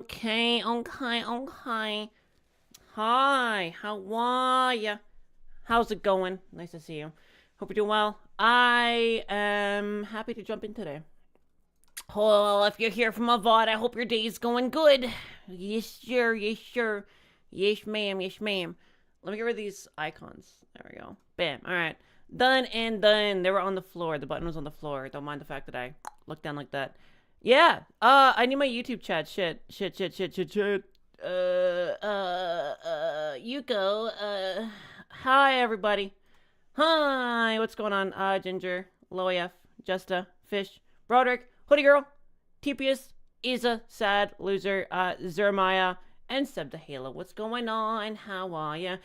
Okay. Hi, how are ya? How's it going? Nice to see you. Hope you're doing well. I am happy to jump in today. Oh, if you're here from a VOD, I hope your day's going good. Yes, sir. Yes, ma'am. Let me get rid of these icons. There we go. Bam. All right. Done and done. They were on the floor. The button was on the floor. Don't mind the fact that I looked down like that. Yeah. I need my YouTube chat. Shit. Yuko. Hi everybody. Hi. What's going on? Ginger, Loaf, Justa, Fish, Broderick, Hoodie Girl, Tepius, Isa, Sad, Loser, Zeremiah, and Seb the Halo. What's going on? How are ya?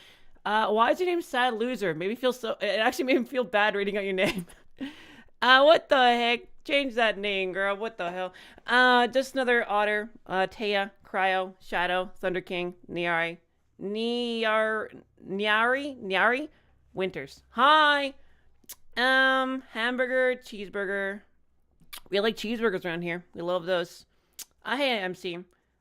Why is your name Sad Loser? It actually made me feel bad reading out your name. What the heck? Change that name, girl. What the hell? Just another otter. Taya, Cryo, Shadow, Thunder King, Nyari, Winters. Hi. Hamburger, cheeseburger. We like cheeseburgers around here. We love those. Hey, MC.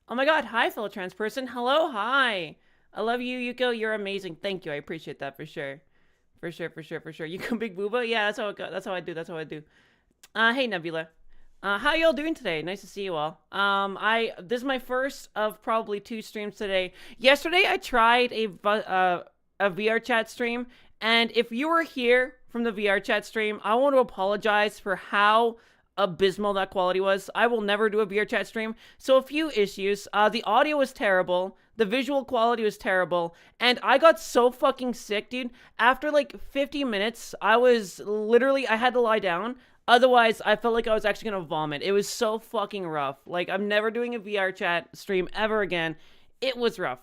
Oh my god. Hi, fellow trans person. Hello. Hi. I love you, Yuko. You're amazing. Thank you. I appreciate that for sure. For sure. Yuko Big Booba. Yeah, that's how it goes. That's how I do. Hey, Nebula. How y'all doing today? Nice to see you all. This is my first of probably 2 streams today. Yesterday, I tried a VR chat stream, and if you were here from the VR chat stream, I want to apologize for how abysmal that quality was. I will never do a VR chat stream. So a few issues. The audio was terrible. The visual quality was terrible. And I got so fucking sick, dude. After like 50 minutes, I had to lie down. Otherwise, I felt like I was actually going to vomit. It was so fucking rough. Like, I'm never doing a VR chat stream ever again. It was rough.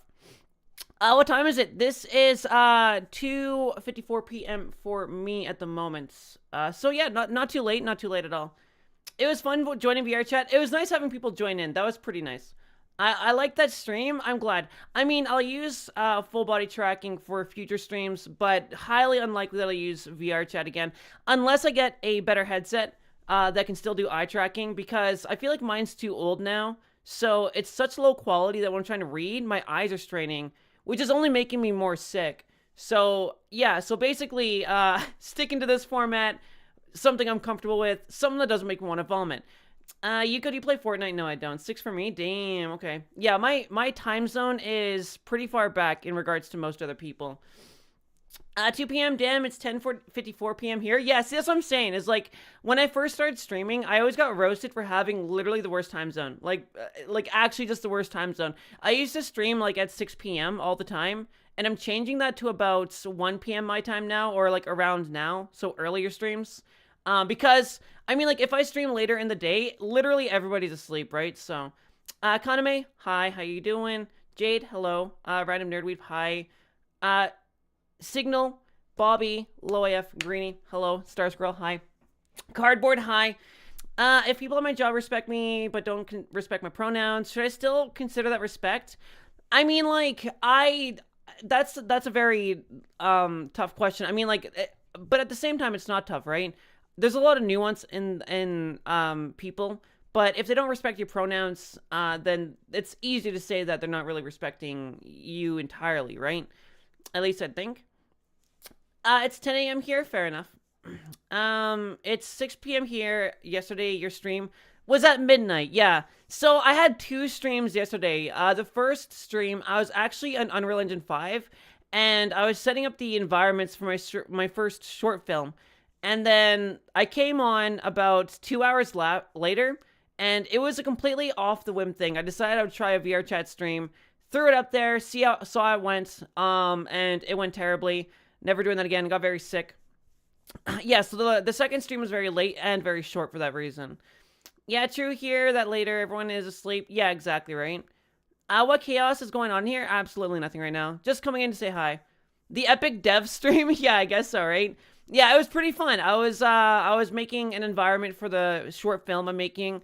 What time is it? This is 2:54 p.m. for me at the moment. So yeah, not too late at all. It was fun joining VR chat. It was nice having people join in. That was pretty nice. I like that stream. I'm glad. I mean, I'll use full body tracking for future streams, but highly unlikely that I'll use VR chat again unless I get a better headset that can still do eye tracking, because I feel like mine's too old now. So it's such low quality that when I'm trying to read, my eyes are straining, which is only making me more sick. So yeah, so basically sticking to this format, something I'm comfortable with, something that doesn't make me want to vomit. Yuko, do you play Fortnite? No, I don't. 6 for me? Damn, okay. Yeah, my time zone is pretty far back in regards to most other people. 2 p.m. Damn, it's 10:54 p.m. here. Yeah, see, that's what I'm saying. Is like, when I first started streaming, I always got roasted for having literally the worst time zone. Like actually just the worst time zone. I used to stream like at 6 p.m. all the time, and I'm changing that to about 1 p.m. my time now, or like around now, so earlier streams. Because, I mean, like, if I stream later in the day, literally everybody's asleep, right? So, Kaname, hi, how you doing? Jade, hello. Random Nerdweave, hi. Signal, Bobby, Loaf, Greenie, hello. Star Squirrel, hi. Cardboard, hi. If people at my job respect me but don't respect my pronouns, should I still consider that respect? I mean, like, that's a very tough question. I mean, like, but at the same time, it's not tough, right? There's a lot of nuance in people, but if they don't respect your pronouns, then it's easy to say that they're not really respecting you entirely, right? At least I think. It's 10 a.m. here. Fair enough. It's 6 p.m. here. Yesterday, your stream was at midnight. Yeah. So I had 2 streams yesterday. The first stream, I was actually on Unreal Engine 5, and I was setting up the environments for my first short film. And then I came on about 2 hours later, and it was a completely off the whim thing. I decided I would try a VR chat stream, threw it up there, saw it went, and it went terribly. Never doing that again. Got very sick. Yeah, so the second stream was very late and very short for that reason. Yeah, true here that later everyone is asleep. Yeah, exactly right. What chaos is going on here? Absolutely nothing right now. Just coming in to say hi. The epic dev stream? Yeah, I guess so, right? Yeah, it was pretty fun. I was making an environment for the short film I'm making,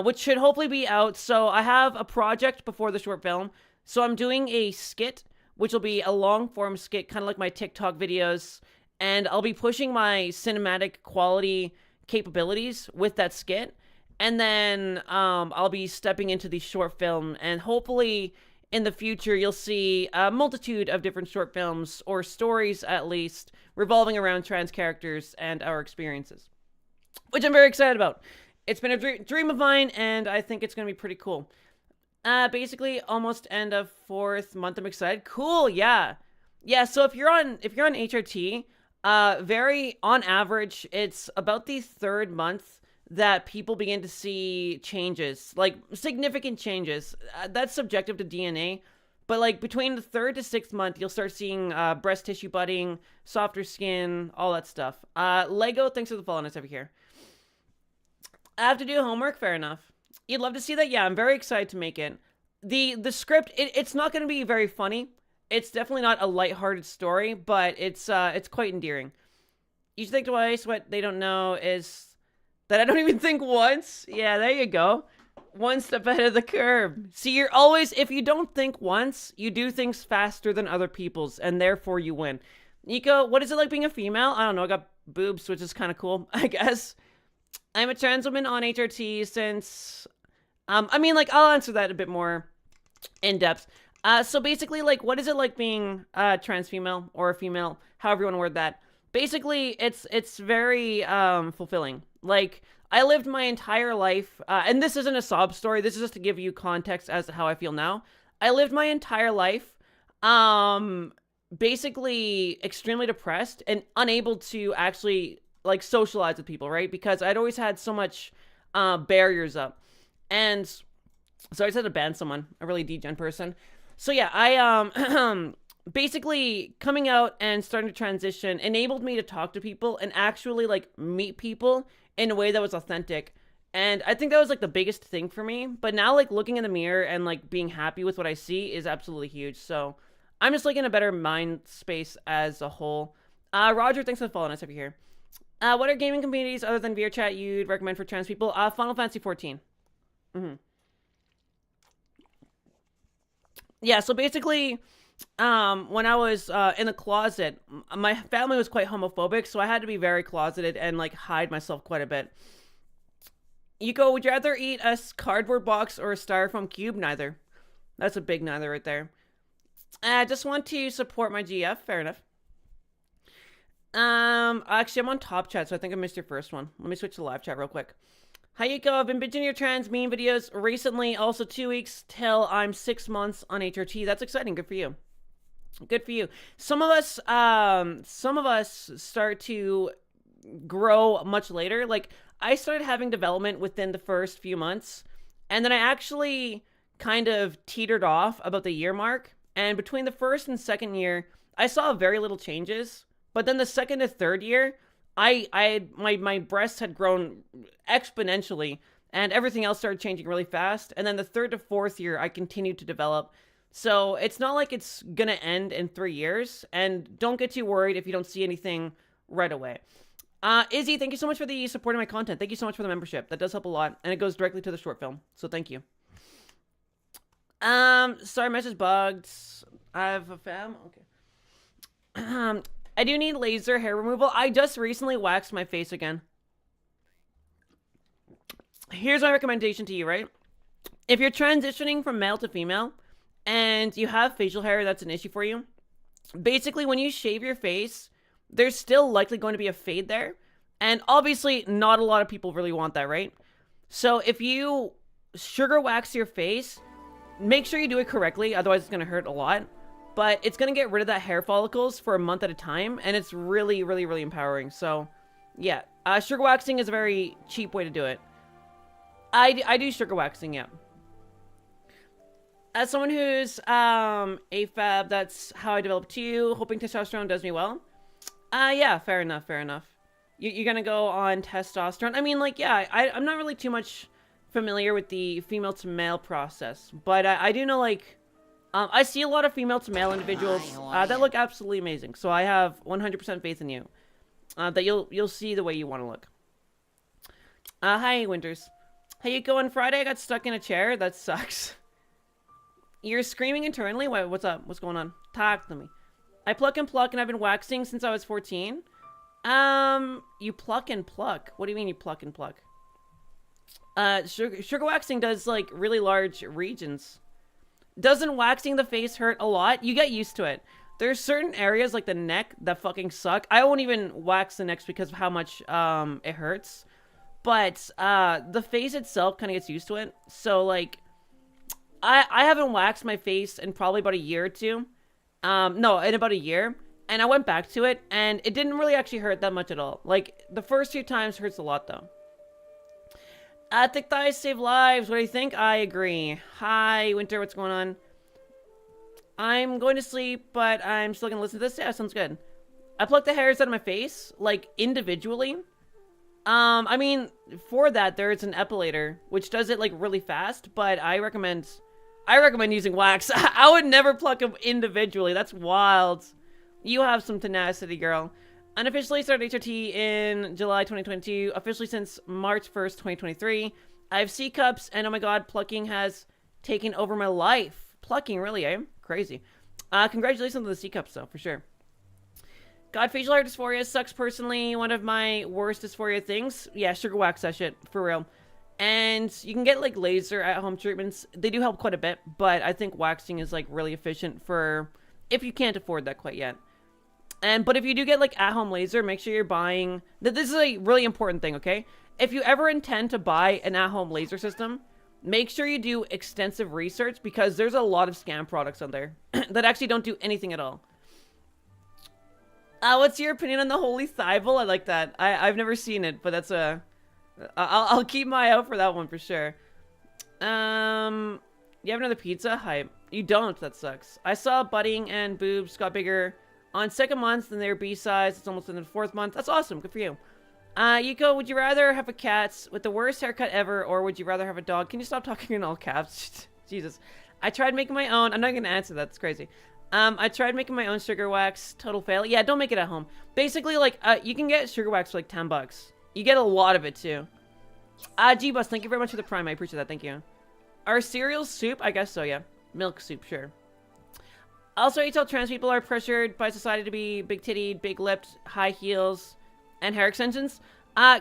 which should hopefully be out. So I have a project before the short film. So I'm doing a skit, which will be a long form skit, kind of like my TikTok videos, and I'll be pushing my cinematic quality capabilities with that skit. And then I'll be stepping into the short film, and hopefully in the future you'll see a multitude of different short films, or stories at least, revolving around trans characters and our experiences, which I'm very excited about. It's been a dream of mine, and I think it's going to be pretty cool. Basically, almost end of fourth month. I'm excited. Cool, yeah, yeah. So if you're on HRT, very on average, it's about the third month that people begin to see changes, like significant changes. That's subjective to DNA, but like between the third to sixth month, you'll start seeing breast tissue budding, softer skin, all that stuff. Lego, thanks for the following us over here. I have to do homework. Fair enough. You'd love to see that? Yeah, I'm very excited to make it. The script, it's not going to be very funny. It's definitely not a lighthearted story, but it's quite endearing. You should think twice. What they don't know is that I don't even think once. Yeah, there you go. One step ahead of the curve. See, you're always, if you don't think once, you do things faster than other people's, and therefore you win. Nico, what is it like being a female? I don't know. I got boobs, which is kind of cool, I guess. I'm a trans woman on HRT since, I mean, like, I'll answer that a bit more in depth. So basically, like, what is it like being a trans female or a female, however you want to word that? Basically, it's very fulfilling. Like, I lived my entire life, and this isn't a sob story. This is just to give you context as to how I feel now. I lived my entire life, basically extremely depressed and unable to actually like socialize with people, right? Because I'd always had so much barriers up, and so I just had to ban someone, a really degen person. So yeah, I basically coming out and starting to transition enabled me to talk to people and actually like meet people in a way that was authentic. And I think that was like the biggest thing for me. But now like looking in the mirror and like being happy with what I see is absolutely huge. So I'm just like in a better mind space as a whole. Roger, thanks for following us over here. What are gaming communities other than VRChat you'd recommend for trans people? Final Fantasy 14. Mm-hmm. Yeah, so basically, when I was in the closet, my family was quite homophobic, so I had to be very closeted and like hide myself quite a bit. Yuko, would you rather eat a cardboard box or a styrofoam cube? Neither. That's a big neither right there. I just want to support my GF. Fair enough. Actually, I'm on top chat, so I think I missed your first one. Let me switch to live chat real quick. Hi, Yuko. I've been binging your trans meme videos recently. Also, 2 weeks till I'm 6 months on HRT. That's exciting. Good for you. Good for you. Some of us start to grow much later. Like, I started having development within the first few months, and then I actually kind of teetered off about the year mark. And between the first and second year, I saw very little changes. But then the second to third year, my breasts had grown exponentially, and everything else started changing really fast. And then the third to fourth year, I continued to develop. So it's not like it's gonna end in 3 years. And don't get too worried if you don't see anything right away. Izzy, thank you so much for the supporting my content. Thank you so much for the membership. That does help a lot, and it goes directly to the short film. So thank you. Sorry, message bugged. I have a fam. Okay. I do need laser hair removal. I just recently waxed my face again. Here's my recommendation to you, right? If you're transitioning from male to female and you have facial hair that's an issue for you, basically when you shave your face, there's still likely going to be a fade there. And obviously not a lot of people really want that, right? So if you sugar wax your face, make sure you do it correctly. Otherwise it's going to hurt a lot. But it's going to get rid of that hair follicles for a month at a time. And it's really, really, really empowering. So, yeah. Sugar waxing is a very cheap way to do it. I do sugar waxing, yeah. As someone who's AFAB, that's how I developed you. Hoping testosterone does me well. Yeah, fair enough, fair enough. You're going to go on testosterone. I mean, like, yeah, I'm not really too much familiar with the female to male process. But I do know, like... I see a lot of female to male individuals that look absolutely amazing. So I have 100% faith in you. That you'll see the way you want to look. Hi, Winters. Hey, you go on Friday? I got stuck in a chair. That sucks. You're screaming internally? What's up? What's going on? Talk to me. I pluck and pluck, and I've been waxing since I was 14. You pluck and pluck. What do you mean you pluck and pluck? Sugar waxing does like really large regions. Doesn't waxing the face hurt a lot? You get used to it. There's certain areas like the neck that fucking suck. I won't even wax the neck because of how much it hurts. But the face itself kind of gets used to it. So like I haven't waxed my face in probably about a year or two. No, in about a year. And I went back to it and it didn't really actually hurt that much at all. Like the first few times hurts a lot though. Thick thighs save lives. What do you think? I agree. Hi, Winter. What's going on? I'm going to sleep, but I'm still going to listen to this. Yeah, sounds good. I pluck the hairs out of my face, like, individually. I mean, for that, there's an epilator, which does it, like, really fast, but I recommend using wax. I would never pluck them individually. That's wild. You have some tenacity, girl. Unofficially started HRT in July 2022. Officially since March 1st, 2023. I have C cups, and oh my god, plucking has taken over my life. Plucking, really, eh? Crazy. Congratulations on the C cups, though, for sure. God, facial hair dysphoria sucks personally. One of my worst dysphoria things. Yeah, sugar wax that shit, for real. And you can get, like, laser at-home treatments. They do help quite a bit, but I think waxing is, like, really efficient for if you can't afford that quite yet. But if you do get, like, at-home laser, make sure you're buying... This is a really important thing, okay? If you ever intend to buy an at-home laser system, make sure you do extensive research because there's a lot of scam products on there that actually don't do anything at all. What's your opinion on the Holy Thibel? I like that. I've never seen it, but that's a... I'll keep my eye out for that one for sure. You have another pizza? Hype. You don't. That sucks. I saw budding and boobs got bigger... on second month, and they're B-size. It's almost in the fourth month. That's awesome. Good for you. Yuko, would you rather have a cat with the worst haircut ever, or would you rather have a dog? Can you stop talking in all caps? Jesus. I tried making my own. I'm not going to answer that. That's crazy. I tried making my own sugar wax. Total fail. Yeah, don't make it at home. Basically, like, you can get sugar wax for like 10 bucks. You get a lot of it, too. G-Bus, thank you very much for the prime. I appreciate that. Thank you. Are cereals soup? I guess so, yeah. Milk soup, sure. Also, you tell trans people are pressured by society to be big-tittied, big-lipped, high heels, and hair extensions.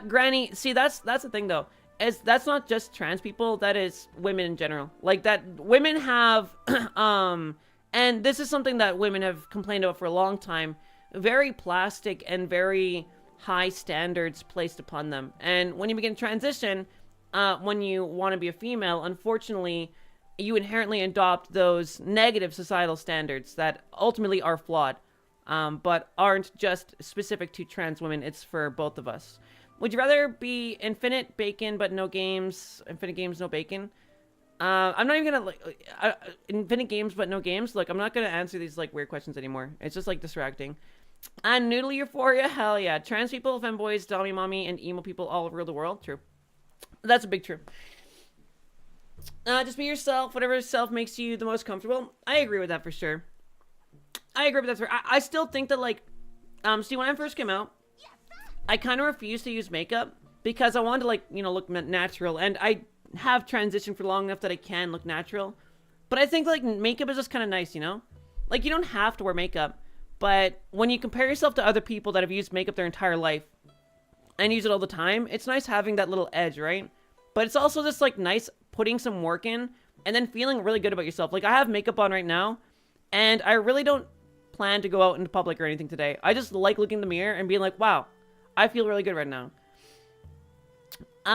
Granny, see, that's the thing, though. That's not just trans people, that is women in general. Like, that women have, and this is something that women have complained about for a long time, very plastic and very high standards placed upon them. And when you begin to transition, when you want to be a female, unfortunately... you inherently adopt those negative societal standards that ultimately are flawed, but aren't just specific to trans women. It's for both of us. Would you rather be infinite bacon but no games? Infinite games, no bacon? I'm not even gonna, infinite games but no games? Look, I'm not gonna answer these, like, weird questions anymore. It's just, like, distracting. And noodle euphoria? Hell yeah. Trans people, femboys, dommy mommy, and emo people all over the world? True. That's a big true. Just be yourself, whatever self makes you the most comfortable. I agree with that for sure. I still think that, like, see, when I first came out, I kind of refused to use makeup because I wanted to, like, you know, look natural. And I have transitioned for long enough that I can look natural. But I think, like, makeup is just kind of nice, you know? Like, you don't have to wear makeup. But when you compare yourself to other people that have used makeup their entire life and use it all the time, it's nice having that little edge, right? But it's also just, like, nice putting some work in and then feeling really good about yourself. Like, I have makeup on right now, and I really don't plan to go out into public or anything today. I just like looking in the mirror and being like, wow, I feel really good right now.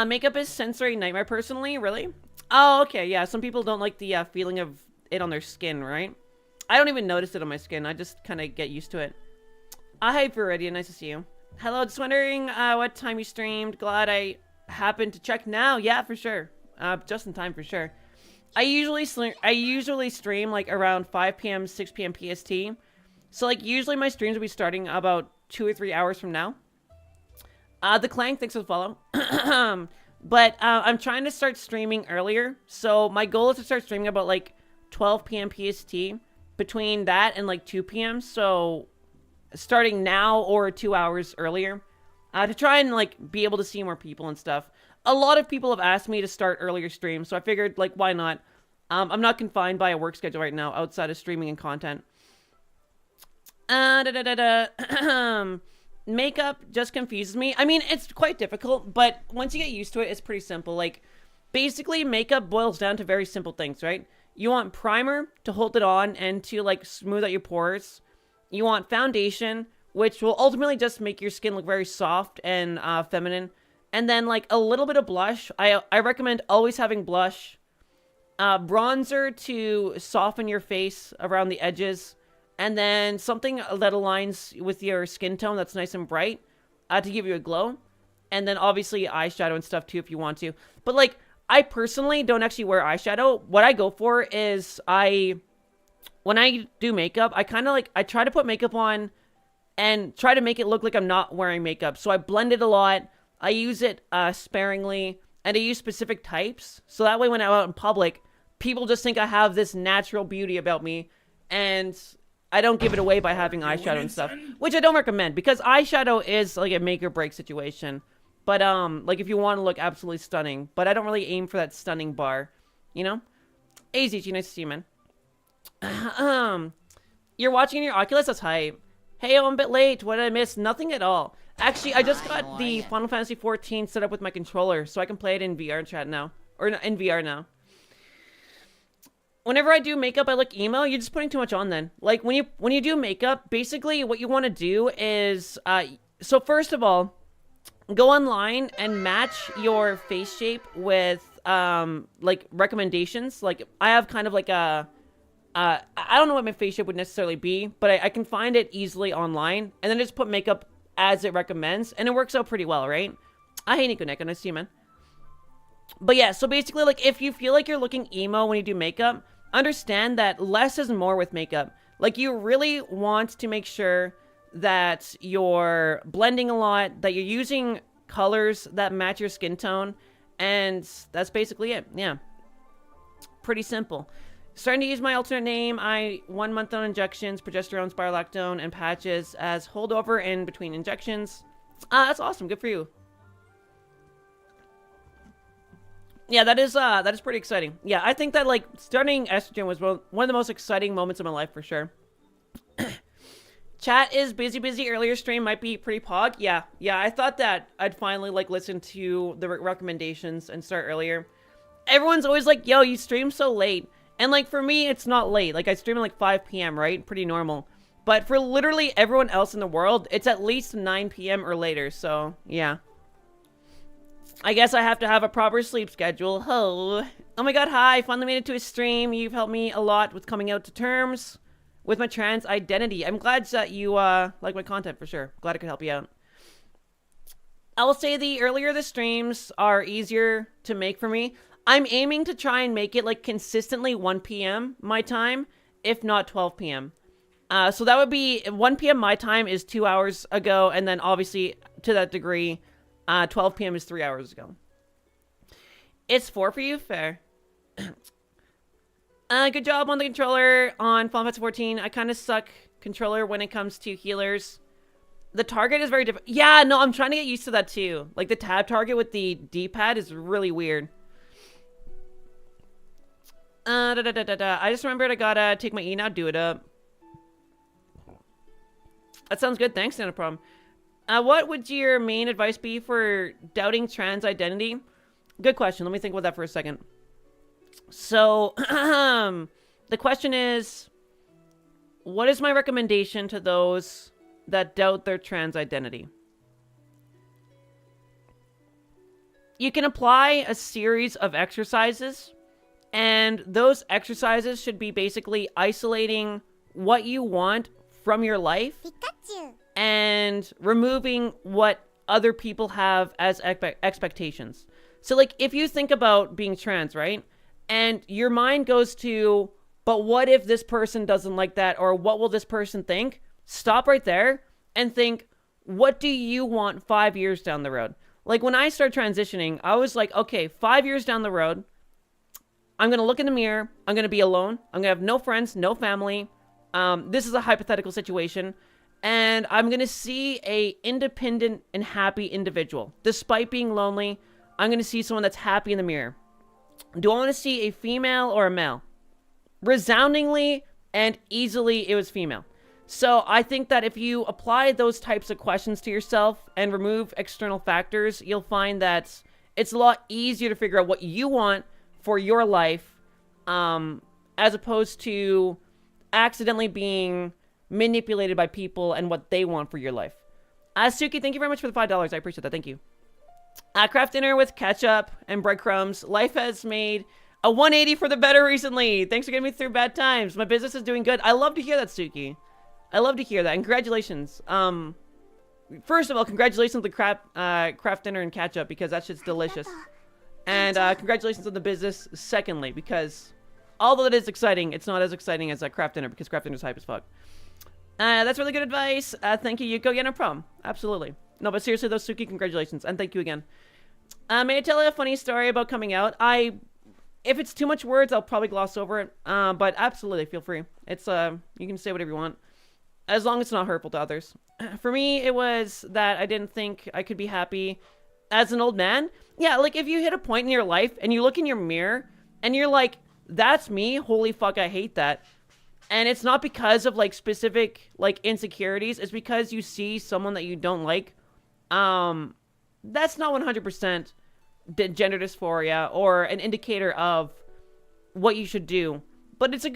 Makeup is sensory nightmare personally, really? Oh, okay, yeah, some people don't like the feeling of it on their skin, right? I don't even notice it on my skin. I just kind of get used to it. Hi, Viridian, nice to see you. Hello, just wondering what time you streamed. Glad I happened to check now. Yeah, for sure. Just in time for sure. I usually stream like around 5 p.m., 6 p.m. PST. So like usually my streams will be starting about 2 or 3 hours from now. The Clank, thanks for the follow. But I'm trying to start streaming earlier. So my goal is to start streaming about like 12 p.m. PST. Between that and like 2 p.m. So starting now or 2 hours earlier. To try and like be able to see more people and stuff. A lot of people have asked me to start earlier streams, so I figured, like, why not? I'm not confined by a work schedule right now outside of streaming and content. makeup just confuses me. I mean, it's quite difficult, but once you get used to it, it's pretty simple. Like, basically, makeup boils down to very simple things, right? You want primer to hold it on and to, like, smooth out your pores. You want foundation, which will ultimately just make your skin look very soft and feminine. And then, like, a little bit of blush. I recommend always having blush. Bronzer to soften your face around the edges. And then something that aligns with your skin tone that's nice and bright to give you a glow. And then obviously eyeshadow and stuff too if you want to. But like, I personally don't actually wear eyeshadow. What I go for is when I do makeup, I kind of like, I try to put makeup on and try to make it look like I'm not wearing makeup. So I blend it a lot. I use it sparingly and I use specific types. So that way when I'm out in public, people just think I have this natural beauty about me. And I don't give it away by having eyeshadow and stuff, which I don't recommend because eyeshadow is like a make or break situation. But like if you want to look absolutely stunning, but I don't really aim for that stunning bar, you know? AZG, nice to see you, man. You're watching your Oculus? That's hype. Hey, I'm a bit late. What did I miss? Nothing at all. Actually, I just got the Final Fantasy 14 set up with my controller, so I can play it in VR chat now, or in VR now. Whenever I do makeup, I look emo. You're just putting too much on then. Like, when you do makeup, basically what you want to do is... so first of all, go online and match your face shape with, like, recommendations. Like, I have kind of like a... I don't know what my face shape would necessarily be, but I can find it easily online. And then just put makeup as it recommends. And it works out pretty well, right? I hate Nico Nico. Nice to see you, man. But yeah, so basically, like, if you feel like you're looking emo when you do makeup, understand that less is more with makeup. Like, you really want to make sure that you're blending a lot, that you're using colors that match your skin tone, and that's basically it. Yeah. Pretty simple. Starting to use my alternate name. 1 month on injections, progesterone, spirolactone, and patches as holdover in between injections. That's awesome. Good for you. Yeah, that is pretty exciting. Yeah, I think that, like, starting estrogen was one of the most exciting moments of my life, for sure. Chat is busy. Earlier stream might be pretty pog. Yeah, I thought that I'd finally, like, listen to the recommendations and start earlier. Everyone's always like, yo, you stream so late. And, like, for me, it's not late. Like, I stream at, like, 5 p.m., right? Pretty normal. But for literally everyone else in the world, it's at least 9 p.m. or later, so, yeah. I guess I have to have a proper sleep schedule. Oh my god, hi. Finally made it to a stream. You've helped me a lot with coming out to terms with my trans identity. I'm glad that you like my content for sure. Glad I could help you out. I will say the earlier the streams are easier to make for me. I'm aiming to try and make it like consistently 1 p.m. my time, if not 12 p.m. So that would be 1 p.m. my time is 2 hours ago, and then obviously to that degree, 12 p.m. is 3 hours ago. It's 4 for you? Fair. Good job on the controller on Final Fantasy 14. I kind of suck controller when it comes to healers. The target is very different. Yeah, no, I'm trying to get used to that too. Like, the tab target with the D-pad is really weird. I just remembered I gotta take my E now. Do it up. That sounds good. Thanks, not a problem. What would your main advice be for doubting trans identity? Good question. Let me think about that for a second. So, the question is, what is my recommendation to those that doubt their trans identity? You can apply a series of exercises, and those exercises should be basically isolating what you want from your life. Pikachu. And removing what other people have as expectations. So, like, if you think about being trans, right? And your mind goes to, but what if this person doesn't like that? Or what will this person think? Stop right there and think, what do you want 5 years down the road? Like, when I started transitioning, I was like, okay, 5 years down the road, I'm going to look in the mirror. I'm going to be alone. I'm going to have no friends, no family. This is a hypothetical situation. And I'm going to see a independent and happy individual. Despite being lonely, I'm going to see someone that's happy in the mirror. Do I want to see a female or a male? Resoundingly and easily, it was female. So I think that if you apply those types of questions to yourself and remove external factors, you'll find that it's a lot easier to figure out what you want for your life, as opposed to accidentally being manipulated by people and what they want for your life. Suki, thank you very much for the $5. I appreciate that. Thank you. Craft dinner with ketchup and breadcrumbs. Life has made a 180 for the better recently. Thanks for getting me through bad times. My business is doing good. I love to hear that, Suki. I love to hear that. And congratulations. First of all, congratulations on the craft dinner and ketchup, because that shit's delicious. And congratulations on the business, secondly, because although it is exciting, it's not as exciting as craft dinner, because craft dinner's hype as fuck. That's really good advice. Thank you, Yuko. Yeah, no problem. Absolutely. No, but seriously, though, Suki, congratulations. And thank you again. May I tell you a funny story about coming out? If it's too much words, I'll probably gloss over it. But absolutely, feel free. It's, you can say whatever you want, as long as it's not hurtful to others. For me, it was that I didn't think I could be happy as an old man. Yeah, like, if you hit a point in your life and you look in your mirror and you're like, that's me, holy fuck, I hate that. And it's not because of, like, specific, like, insecurities. It's because you see someone that you don't like. That's not 100% gender dysphoria or an indicator of what you should do. But it's a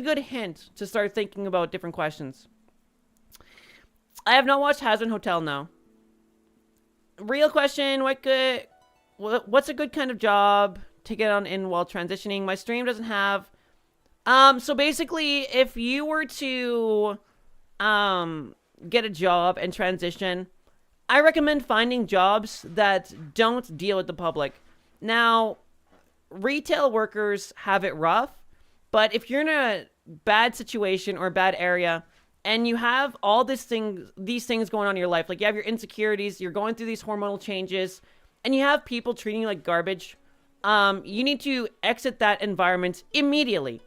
good hint to start thinking about different questions. I have not watched Hazbin Hotel now. Real question, what's a good kind of job to get on in while transitioning? My stream doesn't have... So basically, if you were to get a job and transition, I recommend finding jobs that don't deal with the public. Now, retail workers have it rough, but if you're in a bad situation or a bad area, and you have all these things going on in your life, like you have your insecurities, you're going through these hormonal changes, and you have people treating you like garbage, you need to exit that environment immediately,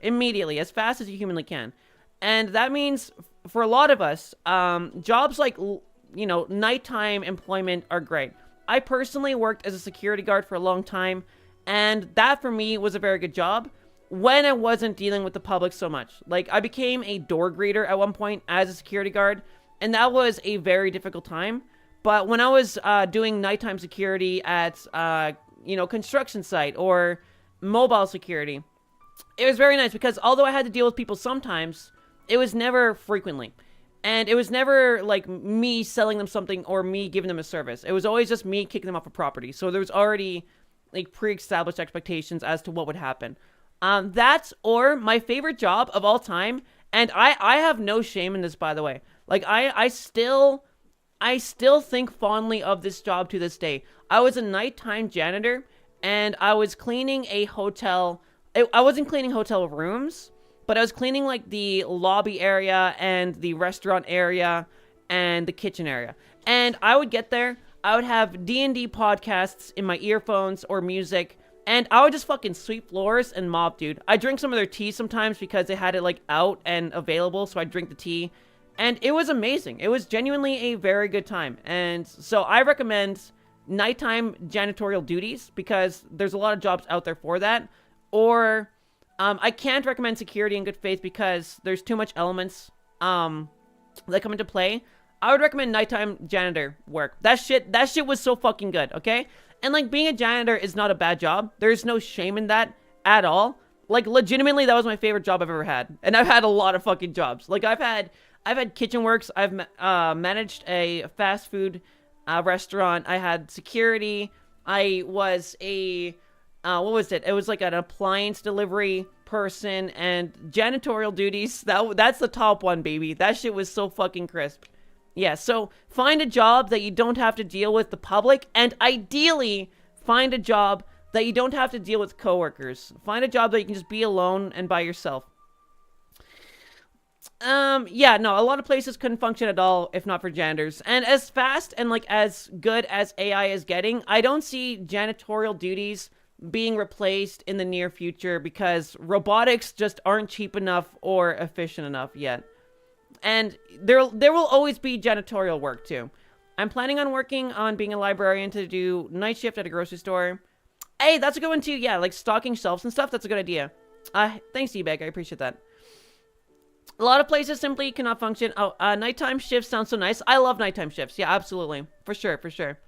as fast as you humanly can. And that means, for a lot of us, jobs like, you know, nighttime employment are great. I personally worked as a security guard for a long time, and that for me was a very good job when I wasn't dealing with the public so much. Like, I became a door greeter at one point as a security guard, and that was a very difficult time. But when I was doing nighttime security at, you know, construction site or mobile security, it was very nice, because although I had to deal with people sometimes, it was never frequently. And it was never, like, me selling them something or me giving them a service. It was always just me kicking them off a property. So there was already, like, pre-established expectations as to what would happen. That's, or my favorite job of all time, and I have no shame in this, by the way. Like, I still think fondly of this job to this day. I was a nighttime janitor, and I was cleaning a hotel. I wasn't cleaning hotel rooms, but I was cleaning, like, the lobby area and the restaurant area and the kitchen area. And I would get there, I would have D&D podcasts in my earphones or music, and I would just fucking sweep floors and mop, dude. I drink some of their tea sometimes because they had it, like, out and available, so I'd drink the tea. And it was amazing. It was genuinely a very good time. And so I recommend nighttime janitorial duties, because there's a lot of jobs out there for that. Or... I can't recommend security in good faith because there's too much elements that come into play. I would recommend nighttime janitor work. That shit was so fucking good, okay? And, like, being a janitor is not a bad job. There's no shame in that at all. Like, legitimately, that was my favorite job I've ever had. And I've had a lot of fucking jobs. Like, I've had kitchen works. I've managed a fast food restaurant. I had security. I was a... what was it? It was like an appliance delivery person and janitorial duties. That's the top one, baby. That shit was so fucking crisp. Yeah, so find a job that you don't have to deal with the public, and ideally find a job that you don't have to deal with coworkers. Find a job that you can just be alone and by yourself. Yeah, no, a lot of places couldn't function at all if not for janitors. And as fast and, like, as good as AI is getting, I don't see janitorial duties being replaced in the near future, because robotics just aren't cheap enough or efficient enough yet. And there will always be janitorial work too. I'm planning on working on being a librarian to do night shift at a grocery store. Hey, that's a good one too. Yeah, like stocking shelves and stuff. That's a good idea. Thanks, eBay. I appreciate that. A lot of places simply cannot function. Oh, nighttime shifts sound so nice. I love nighttime shifts. Yeah, absolutely. For sure, for sure.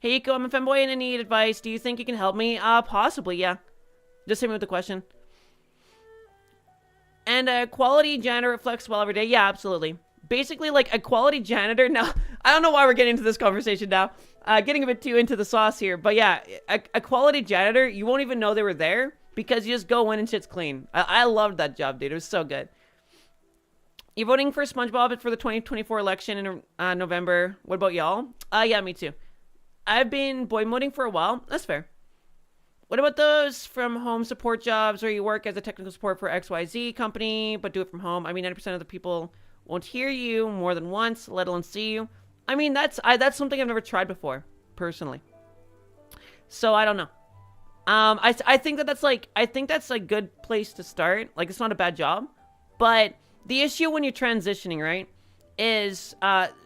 Hey, Iko, I'm a femboy and I need advice. Do you think you can help me? Possibly, yeah. Just hit me with the question. And a quality janitor reflects well every day. Yeah, absolutely. Basically, like, a quality janitor. Now, I don't know why we're getting into this conversation now. Getting a bit too into the sauce here. But yeah, a quality janitor, you won't even know they were there because you just go in and shit's clean. I loved that job, dude. It was so good. You're voting for SpongeBob for the 2024 election in November. What about y'all? Yeah, me too. I've been boy moding for a while. That's fair. What about those from home support jobs where you work as a technical support for XYZ company, but do it from home? I mean, 90% of the people won't hear you more than once, let alone see you. I mean, that's something I've never tried before, personally. So I don't know. I think that's a good place to start. Like, it's not a bad job, but the issue when you're transitioning, right, is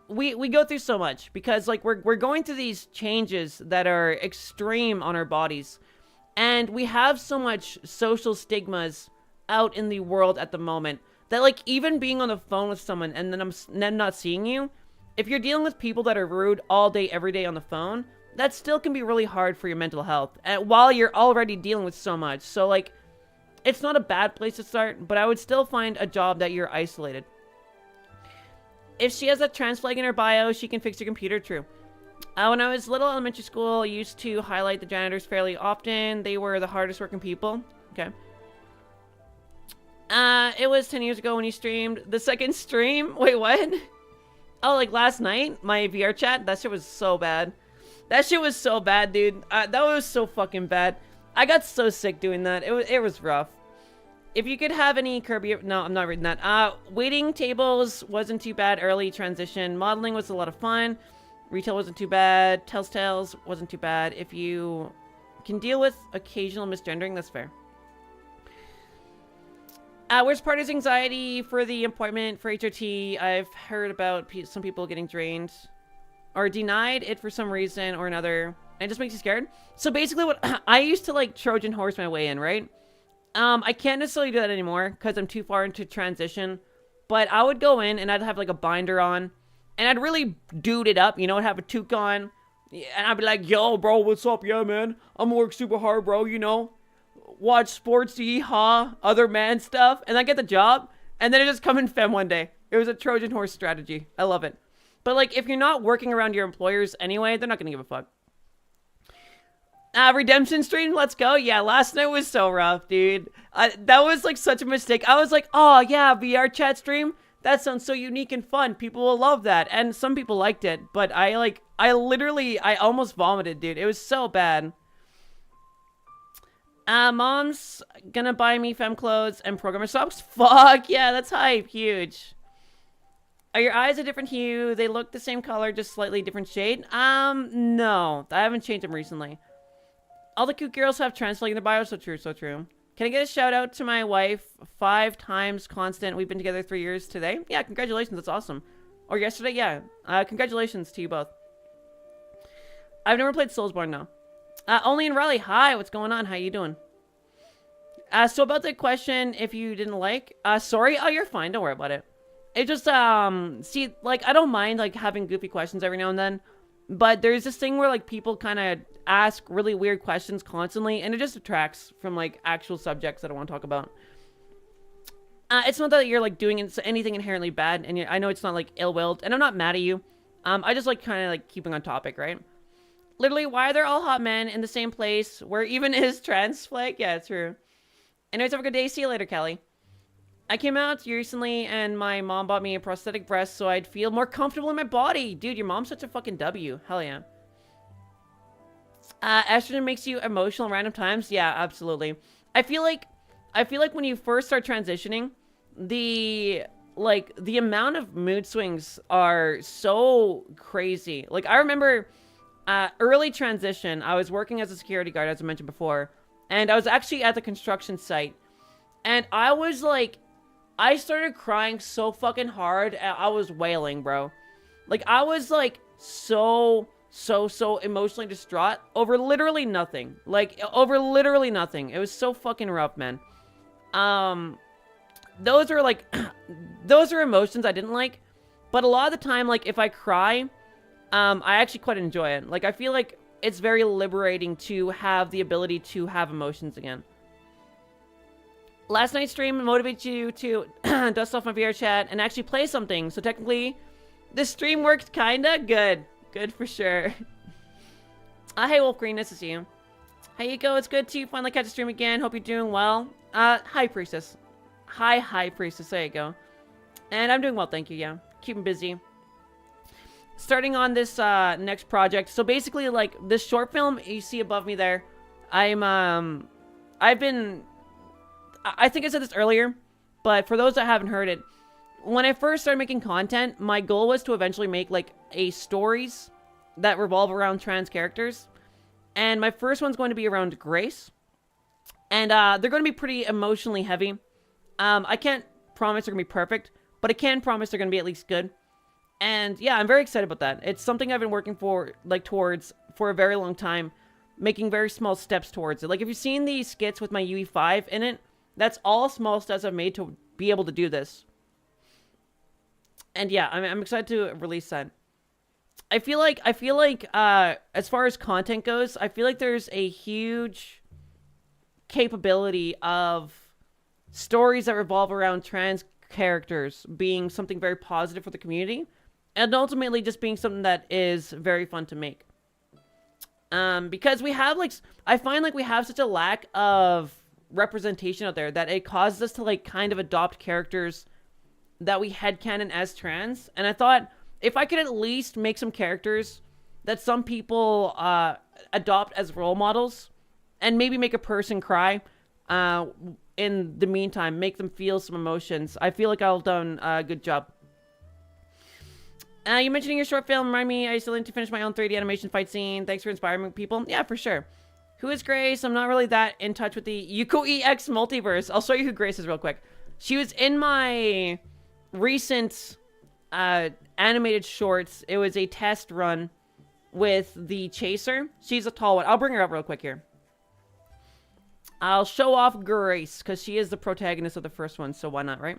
we go through so much because like we're going through these changes that are extreme on our bodies, and we have so much social stigmas out in the world at the moment that like even being on the phone with someone and then not seeing you, if you're dealing with people that are rude all day every day on the phone, that still can be really hard for your mental health, and while you're already dealing with so much. So like, it's not a bad place to start, but I would still find a job that you're isolated. If she has a trans flag in her bio, she can fix your computer. True. When I was little, elementary school, I used to highlight the janitors fairly often. They were the hardest working people. Okay. It was 10 years ago when you streamed. The second stream? Wait, what? Oh, like last night? My VR chat? That shit was so bad. That shit was so bad, dude. That was so fucking bad. I got so sick doing that. It was rough. If you could have any Kirby... No, I'm not reading that. Waiting tables wasn't too bad. Early transition. Modeling was a lot of fun. Retail wasn't too bad. Telltales wasn't too bad. If you can deal with occasional misgendering, that's fair. Where's party's anxiety for the appointment for HRT? I've heard about some people getting drained or denied it for some reason or another. And it just makes you scared. So basically what I used to like Trojan horse my way in, right? I can't necessarily do that anymore because I'm too far into transition. But I would go in and I'd have like a binder on. And I'd really dude it up, you know, I'd have a toque on. And I'd be like, yo, bro, what's up? Yeah, man. I'm gonna work super hard, bro, you know. Watch sports, yeehaw, other man stuff. And I get the job. And then I just come in femme one day. It was a Trojan horse strategy. I love it. But like, if you're not working around your employers anyway, they're not gonna give a fuck. Redemption stream, let's go. Yeah, last night was so rough, dude. That was like such a mistake. I was like, oh yeah, VR chat stream. That sounds so unique and fun. People will love that. And some people liked it, but I almost vomited, dude. It was so bad. Mom's gonna buy me femme clothes and programmer socks. Fuck yeah, that's hype. Huge. Are your eyes a different hue? They look the same color, just slightly different shade. No. I haven't changed them recently. All the cute girls have trans flag in their bio. So true, so true. Can I get a shout out to my wife? 5 times constant. We've been together 3 years today. Yeah, congratulations. That's awesome. Or yesterday, yeah. Congratulations to you both. I've never played Soulsborne, no. Only in Raleigh. Hi, what's going on? How you doing? So about the question, if you didn't like, sorry. Oh, you're fine. Don't worry about it. It just, see, like, I don't mind, like, having goofy questions every now and then. But there's this thing where, like, people kind of ask really weird questions constantly, and it just detracts from, like, actual subjects that I want to talk about. It's not that you're, like, doing anything inherently bad, and I know it's not, like, ill-willed, and I'm not mad at you. I just like kind of, like, keeping on topic, right? Literally, why are there all hot men in the same place where even his trans flag? Yeah, it's true. Anyways, have a good day. See you later, Kelly. I came out recently and my mom bought me a prosthetic breast so I'd feel more comfortable in my body. Dude, your mom's such a fucking W. Hell yeah. Estrogen makes you emotional at random times. Yeah, absolutely. I feel like when you first start transitioning, the amount of mood swings are so crazy. Like, I remember early transition, I was working as a security guard, as I mentioned before, and I was actually at the construction site, and I was like, I started crying so fucking hard. I was wailing, bro. Like, I was, like, so emotionally distraught over literally nothing. Like, over literally nothing. It was so fucking rough, man. those are like, those are emotions I didn't like. But a lot of the time, like, if I cry, I actually quite enjoy it. Like, I feel like it's very liberating to have the ability to have emotions again. Last night's stream motivated you to dust off my VR chat and actually play something. So technically, this stream worked kinda good. Good for sure. Hey, Wolf Green, nice to see you. Hey, Yuko, it's good to finally catch a stream again. Hope you're doing well. Hi, Priestess. Hi, Priestess. There you go. And I'm doing well, thank you, yeah. Keeping busy. Starting on this next project. So basically, like, this short film you see above me there, I think I said this earlier, but for those that haven't heard it, when I first started making content, my goal was to eventually make, like, stories that revolve around trans characters. And my first one's going to be around Grace. And they're going to be pretty emotionally heavy. I can't promise they're going to be perfect, but I can promise they're going to be at least good. And yeah, I'm very excited about that. It's something I've been working towards for a very long time, making very small steps towards it. Like, if you've seen the skits with my UE5 in it, that's all small steps I've made to be able to do this. And yeah, I'm excited to release that. I feel like, as far as content goes, I feel like there's a huge capability of stories that revolve around trans characters being something very positive for the community, and ultimately just being something that is very fun to make. Because we have, like, I find like we have such a lack of representation out there that it causes us to, like, kind of adopt characters that we headcanon as trans. And I thought, if I could at least make some characters that some people adopt as role models, and maybe make a person cry, in the meantime, make them feel some emotions, I feel like I've done a good job. You mentioning your short film, remind me, I still need to finish my own 3D animation fight scene. Thanks for inspiring people. Yeah, for sure. Who is Grace? I'm not really that in touch with the Yuko EX multiverse. I'll show you who Grace is real quick. She was in my recent animated shorts. It was a test run with the Chaser. She's a tall one. I'll bring her up real quick here. I'll show off Grace, because she is the protagonist of the first one, so why not, right?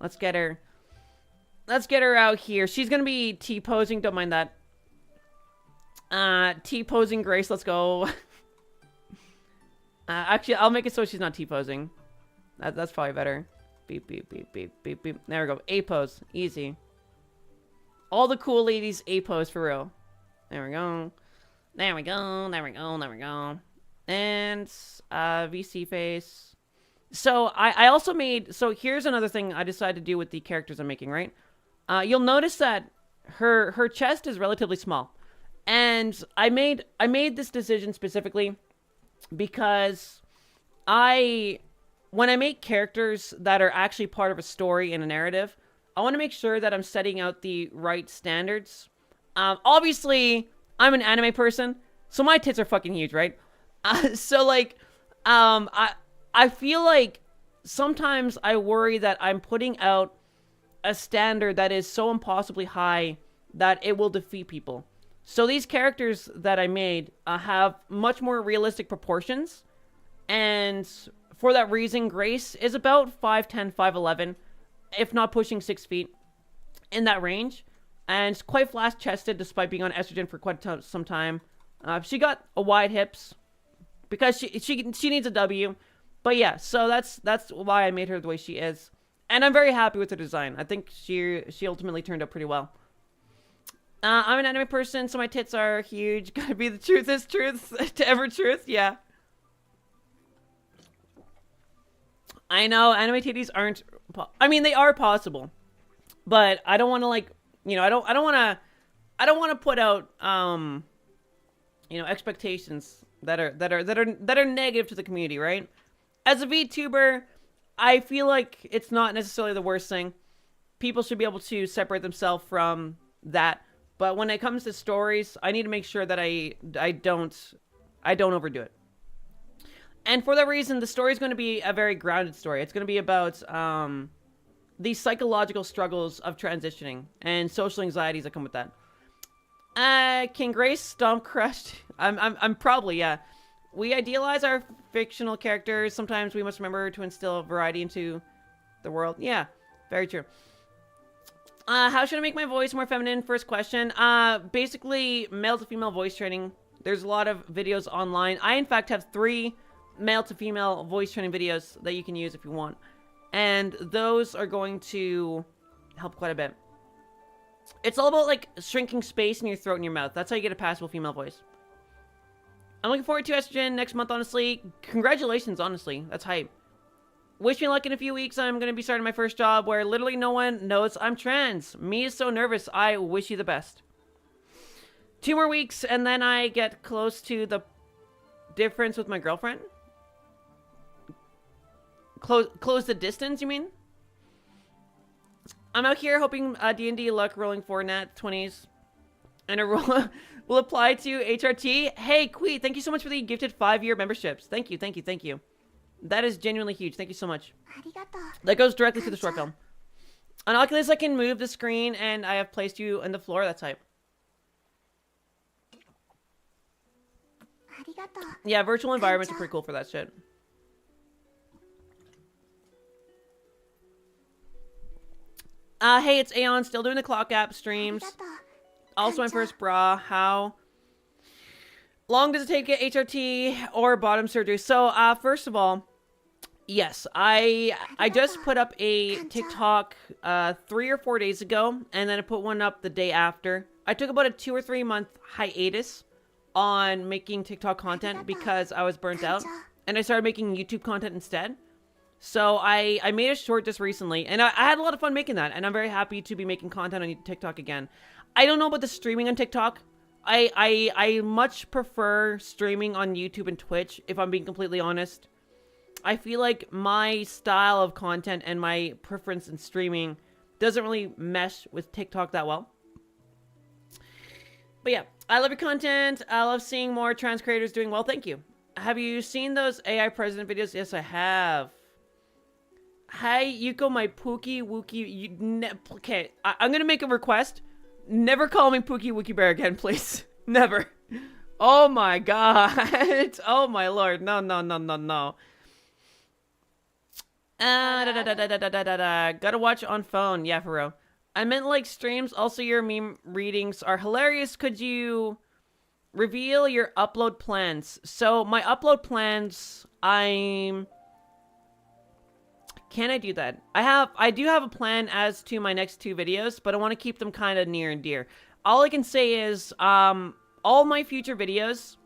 Let's get her. Let's get her out here. She's going to be T-posing. Don't mind that. T-posing Grace. Let's go. Actually, I'll make it so she's not T-posing. That's probably better. Beep, beep, beep, beep, beep, beep. There we go. A-pose. Easy. All the cool ladies A-pose for real. There we go. There we go. There we go. There we go. And VC face. So I also made, so here's another thing I decided to do with the characters I'm making, right? You'll notice that her chest is relatively small. And I made this decision specifically because when I make characters that are actually part of a story and a narrative, I want to make sure that I'm setting out the right standards. Obviously, I'm an anime person, so my tits are fucking huge, right? So, like, I feel like sometimes I worry that I'm putting out a standard that is so impossibly high that it will defeat people. So these characters that I made have much more realistic proportions. And for that reason, Grace is about 5'10", 5'11", if not pushing 6 feet, in that range. And it's quite flat-chested despite being on estrogen for quite some time. She got a wide hips because she needs a W. But yeah, so that's why I made her the way she is. And I'm very happy with the design. I think she ultimately turned out pretty well. I'm an anime person, so my tits are huge. Gotta be the truth is truth to ever truth. Yeah. I know anime titties aren't. I mean, they are possible, but I don't want to, like, you know, I don't want to put out you know, expectations that are negative to the community, right? As a VTuber, I feel like it's not necessarily the worst thing. People should be able to separate themselves from that. But when it comes to stories, I need to make sure that I don't overdo it. And for that reason, the story is going to be a very grounded story. It's going to be about the psychological struggles of transitioning and social anxieties that come with that. Can Grace stomp crushed? I'm probably, yeah. We idealize our fictional characters. Sometimes we must remember to instill variety into the world. Yeah, very true. How should I make my voice more feminine? First question. Basically, male to female voice training. There's a lot of videos online. I, in fact, have 3 male to female voice training videos that you can use if you want. And those are going to help quite a bit. It's all about, like, shrinking space in your throat and your mouth. That's how you get a passable female voice. I'm looking forward to estrogen next month, honestly. Congratulations, honestly. That's hype. Wish me luck in a few weeks. I'm going to be starting my first job where literally no one knows I'm trans. Me is so nervous. I wish you the best. 2 more weeks and then I get close to the difference with my girlfriend. Close the distance, you mean? I'm out here hoping D&D luck rolling for nat 20s. And a roll will apply to HRT. Hey, Quee, thank you so much for the gifted 5-year memberships. Thank you, thank you, thank you. That is genuinely huge. Thank you so much. That goes directly to the short film. On Oculus, I can move the screen, and I have placed you on the floor. That's hype. Yeah, virtual environments are pretty cool for that shit. Hey, it's Aeon. Still doing the clock app streams. Also, my first bra. How long does it take to get HRT or bottom surgery? So, first of all, yes, I just put up a TikTok 3 or 4 days ago, and then I put one up the day after. I took about a 2 or 3 month hiatus on making TikTok content because I was burnt out, and I started making YouTube content instead. So I made a short just recently, and I had a lot of fun making that, and I'm very happy to be making content on TikTok again. I don't know about the streaming on TikTok. I much prefer streaming on YouTube and Twitch, if I'm being completely honest. I feel like my style of content and my preference in streaming doesn't really mesh with TikTok that well. But yeah, I love your content. I love seeing more trans creators doing well. Thank you. Have you seen those AI president videos? Yes, I have. Hi, Yuko, my Pookie Wookie. Okay, I'm gonna make a request. Never call me Pookie Wookie Bear again, please. Never. Oh my god. Oh my lord. No, no, no, no, no. Gotta watch on phone. Yeah, for real. I meant like streams. Also, your meme readings are hilarious. Could you reveal your upload plans? So my upload plans, can I do that? I do have a plan as to my next 2 videos, but I want to keep them kind of near and dear. All I can say is, all my future videos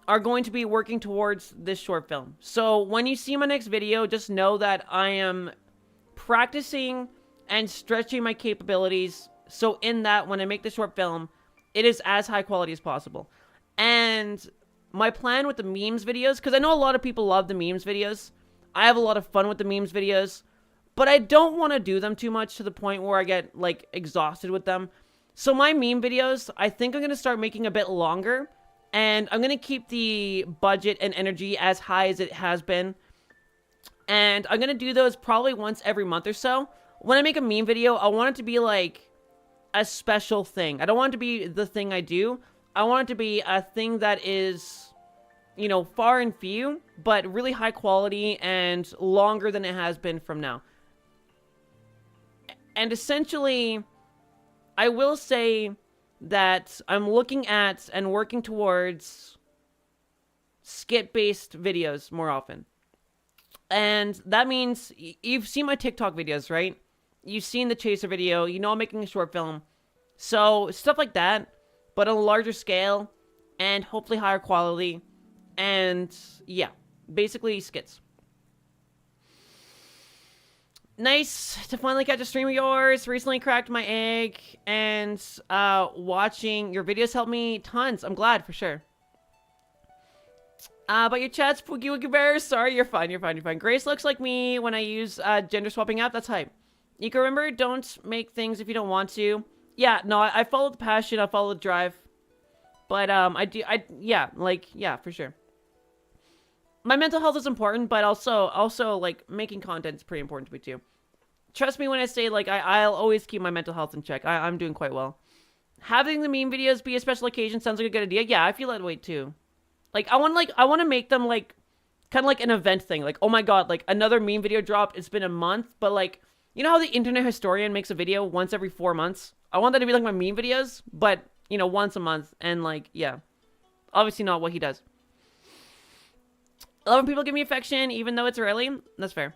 are going to be working towards this short film. So when you see my next video, just know that I am practicing and stretching my capabilities. So in that, when I make the short film, it is as high quality as possible. And my plan with the memes videos, because I know a lot of people love the memes videos. I have a lot of fun with the memes videos, but I don't want to do them too much to the point where I get, like, exhausted with them. So my meme videos, I think I'm going to start making a bit longer, and I'm going to keep the budget and energy as high as it has been. And I'm going to do those probably once every month or so. When I make a meme video, I want it to be, like, a special thing. I don't want it to be the thing I do. I want it to be a thing that is, you know, far and few, but really high quality and longer than it has been from now. And essentially, I will say that I'm looking at and working towards skit-based videos more often. And that means, you've seen my TikTok videos, right? You've seen the Chaser video, you know I'm making a short film. So, stuff like that, but on a larger scale, and hopefully higher quality. And, yeah, basically skits. Nice to finally catch a stream of yours. Recently cracked my egg, and watching your videos helped me tons. I'm glad, for sure. But your chat's Pookie Wookie Bear. Sorry, you're fine, you're fine, you're fine. Grace looks like me when I use gender swapping app. That's hype. You can remember, don't make things if you don't want to. Yeah, no, I follow the passion, I follow the drive. But, yeah, for sure. My mental health is important, but also, like, making content is pretty important to me, too. Trust me when I say, like, I'll always keep my mental health in check. I'm doing quite well. Having the meme videos be a special occasion sounds like a good idea. Yeah, I feel that way, too. Like, I want to make them, like, kind of like an event thing. Like, oh my god, like another meme video dropped. It's been a month, but like, you know how the internet historian makes a video once every 4 months? I want that to be like my meme videos, but you know, once a month. And like, yeah, obviously not what he does. I love when people give me affection, even though it's rarely. That's fair.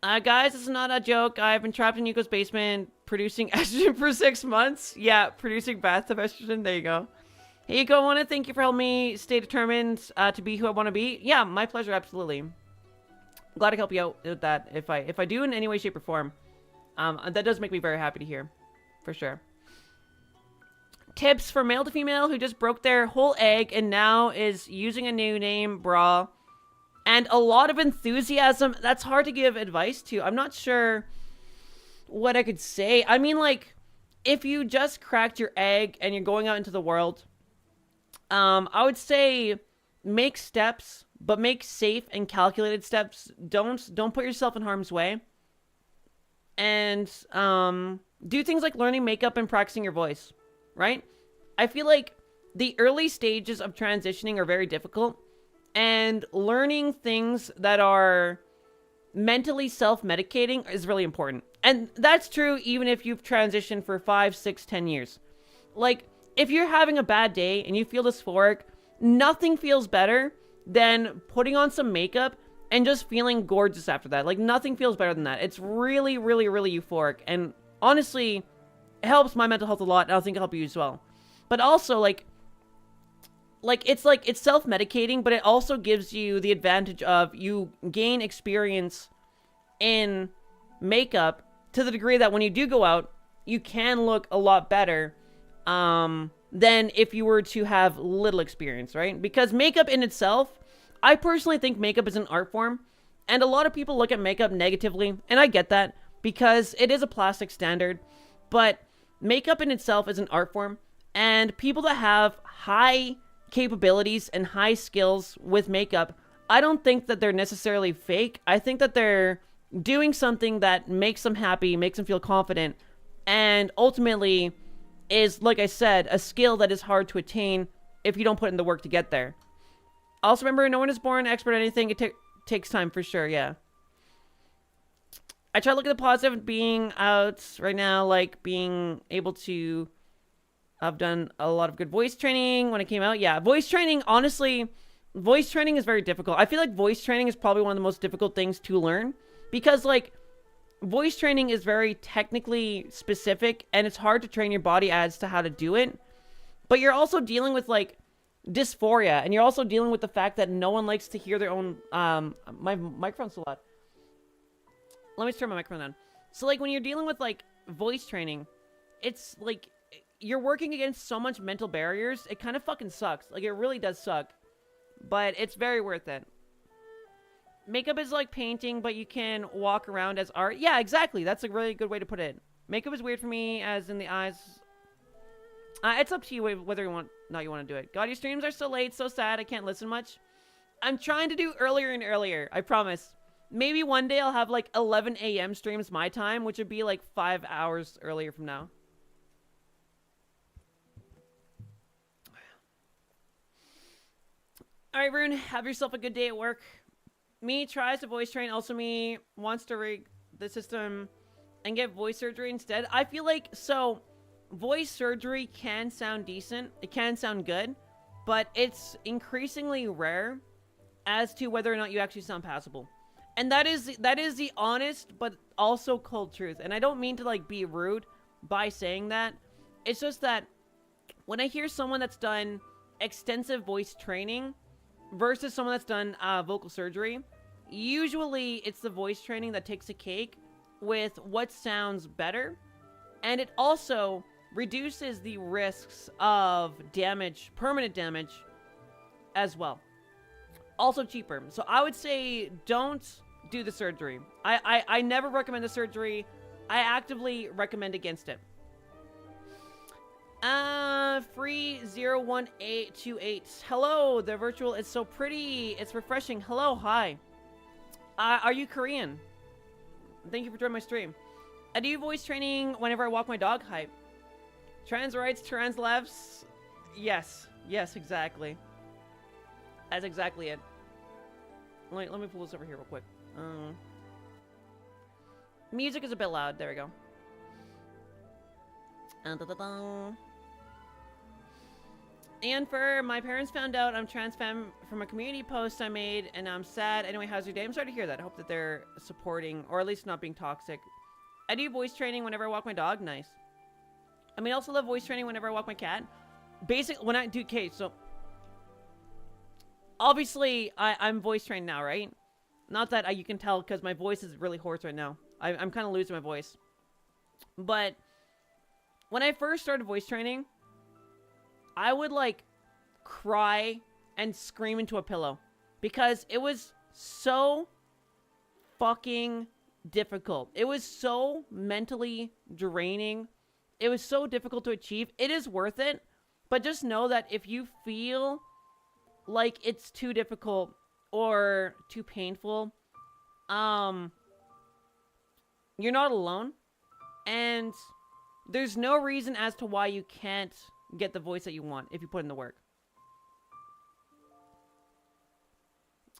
Guys, this is not a joke. I've been trapped in Yuko's basement producing estrogen for 6 months. Yeah, producing bathtub estrogen. There you go. Hey, Yuko, I want to thank you for helping me stay determined to be who I want to be. Yeah, my pleasure, absolutely. Glad to help you out with that. If I do in any way, shape, or form, that does make me very happy to hear, for sure. Tips for male to female who just broke their whole egg and now is using a new name, bra. And a lot of enthusiasm. That's hard to give advice to. I'm not sure what I could say. I mean, like, if you just cracked your egg and you're going out into the world, I would say make steps, but make safe and calculated steps. Don't put yourself in harm's way. And do things like learning makeup and practicing your voice, right? I feel like the early stages of transitioning are very difficult. And learning things that are mentally self-medicating is really important. And that's true even if you've transitioned for 5, 6, 10 years. Like, if you're having a bad day and you feel dysphoric, nothing feels better than putting on some makeup and just feeling gorgeous after that. Like, nothing feels better than that. It's really, really, really euphoric. And honestly, it helps my mental health a lot, and I think it'll help you as well. But also, like it's self-medicating, but it also gives you the advantage of you gain experience in makeup to the degree that when you do go out, you can look a lot better than if you were to have little experience, right? Because makeup in itself, I personally think makeup is an art form, and a lot of people look at makeup negatively, and I get that because it is a plastic standard, but makeup in itself is an art form, and people that have high capabilities and high skills with makeup, I don't think that they're necessarily fake. I think that they're doing something that makes them happy, makes them feel confident, and ultimately is, like I said, a skill that is hard to attain if you don't put in the work to get there. Also remember, no one is born expert at anything. It takes time for sure, yeah. I try to look at the positive being out right now, like being able to... I've done a lot of good voice training when it came out. Yeah, voice training, honestly, voice training is very difficult. I feel like voice training is probably one of the most difficult things to learn because, like, voice training is very technically specific and it's hard to train your body as to how to do it. But you're also dealing with, like, dysphoria, and you're also dealing with the fact that no one likes to hear their own... my microphone's so loud. Let me turn my microphone on. So, like, when you're dealing with, like, voice training, it's, like... You're working against so much mental barriers. It kind of fucking sucks. Like, it really does suck. But it's very worth it. Makeup is like painting, but you can walk around as art. Yeah, exactly. That's a really good way to put it. Makeup is weird for me, as in the eyes. It's up to you whether you want to do it. God, your streams are so late, so sad. I can't listen much. I'm trying to do earlier and earlier. I promise. Maybe one day I'll have like 11 a.m. streams my time, which would be like 5 hours earlier from now. Alright, Rune, have yourself a good day at work. Me tries to voice train, also me wants to rig the system and get voice surgery instead. I feel like, so, voice surgery can sound decent, it can sound good, but it's increasingly rare as to whether or not you actually sound passable. And that is the honest, but also cold truth. And I don't mean to, like, be rude by saying that. It's just that when I hear someone that's done extensive voice training versus someone that's done vocal surgery, usually it's the voice training that takes a cake with what sounds better, and it also reduces the risks of damage, permanent damage, as well. Also cheaper. So I would say don't do the surgery. I never recommend the surgery. I actively recommend against it. Free 01828. Hello, the virtual is so pretty. It's refreshing. Hello, hi. Are you Korean? Thank you for joining my stream. I do voice training whenever I walk my dog. Hype. Trans rights, trans lefts. Yes, exactly. That's exactly it. Let me pull this over here real quick. Music is a bit loud. There we go. And for my parents found out I'm trans femme from a community post I made, and I'm sad. Anyway, how's your day? I'm sorry to hear that. I hope that they're supporting, or at least not being toxic. I do voice training whenever I walk my dog. Nice. I mean, I also love voice training whenever I walk my cat. Basically, when I do, okay, so obviously I'm voice trained now, right? Not that you can tell because my voice is really hoarse right now. I'm kind of losing my voice. But when I first started voice training, I would like cry and scream into a pillow because it was so fucking difficult. It was so mentally draining. It was so difficult to achieve. It is worth it, but just know that if you feel like it's too difficult or too painful, you're not alone, and there's no reason as to why you can't get the voice that you want if you put in the work.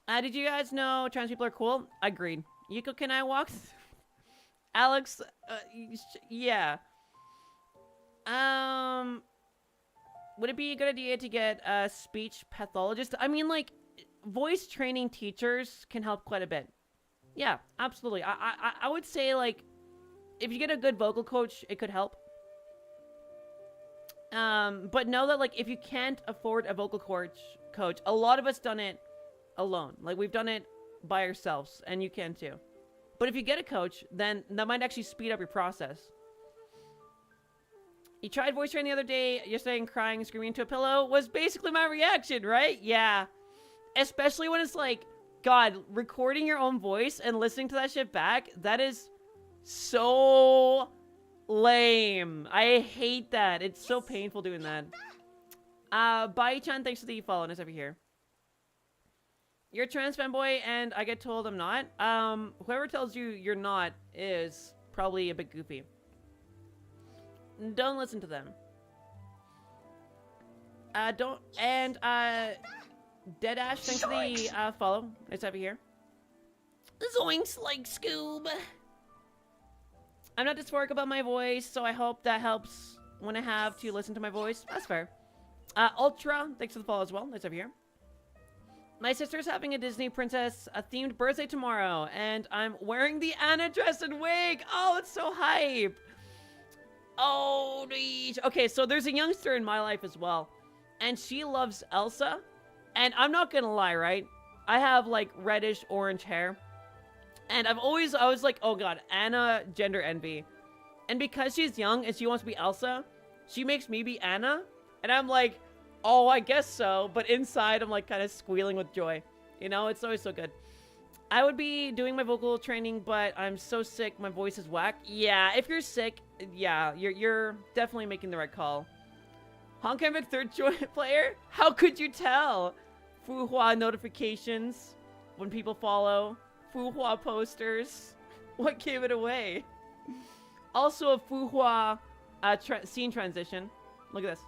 Did you guys know trans people are cool? Agreed. Yuko, can I walk? Alex, yeah. Would it be a good idea to get a speech pathologist? I mean, like, voice training teachers can help quite a bit. Yeah, absolutely. I would say, like, if you get a good vocal coach, it could help. But know that, like, if you can't afford a vocal coach, a lot of us done it alone. Like, we've done it by ourselves, and you can too. But if you get a coach, then that might actually speed up your process. You tried voice training the other day, yesterday, and crying and screaming into a pillow was basically my reaction, right? Yeah. Especially when it's like, God, recording your own voice and listening to that shit back, that is so lame. I hate that. It's so painful doing that. Bai-chan, thanks for the following us over here. You're a trans fanboy, and I get told I'm not. Whoever tells you you're not is probably a bit goofy. Don't listen to them. Deadash, thanks for the follow. Nice to have you here. Zoinks like Scoob. I'm not dysphoric about my voice, so I hope that helps when I have to listen to my voice. That's fair. Ultra, thanks for the follow as well. Nice to have you here. My sister's having a Disney princess themed birthday tomorrow, and I'm wearing the Anna dress and wig. Oh, it's so hype. Oh, geez. Okay, so there's a youngster in my life as well, and she loves Elsa. And I'm not gonna lie, right? I have like reddish orange hair, and I was like, oh god, Anna gender envy. And because she's young and she wants to be Elsa, she makes me be Anna, and I'm like, oh, I guess so. But inside, I'm like kind of squealing with joy. You know, it's always so good. I would be doing my vocal training, but I'm so sick. My voice is whack. Yeah, if you're sick, yeah, you're definitely making the right call. Honkai Vic third joint player? How could you tell? Fuhua notifications when people follow. Fuhua posters. What gave it away? Also a Fuhua scene transition. Look at this.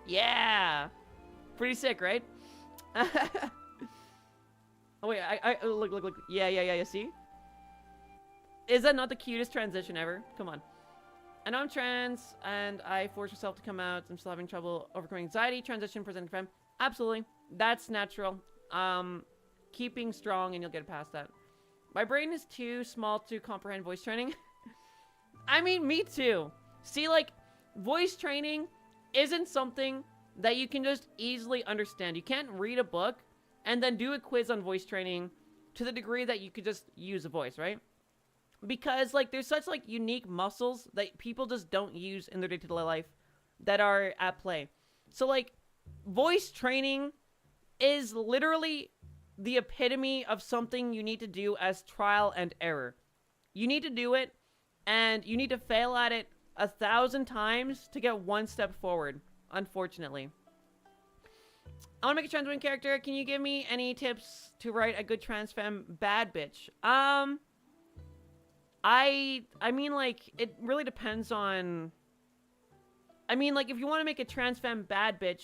Yeah! Pretty sick, right? Oh wait, look. Yeah, see? Is that not the cutest transition ever? Come on. I know I'm trans, and I force myself to come out. I'm still having trouble overcoming anxiety. Transition presenting femme. Absolutely. That's natural. Keeping strong, and you'll get past that. My brain is too small to comprehend voice training. I mean, me too. See, like, voice training isn't something that you can just easily understand. You can't read a book and then do a quiz on voice training to the degree that you could just use a voice, right? Because, like, there's such, like, unique muscles that people just don't use in their day-to-day life that are at play. So, like, voice training is literally the epitome of something you need to do as trial and error. You need to do it, and you need to fail at it 1,000 times to get one step forward, unfortunately. I want to make a trans woman character. Can you give me any tips to write a good trans femme bad bitch? I mean, like, it really depends on... I mean, like, if you want to make a trans femme bad bitch,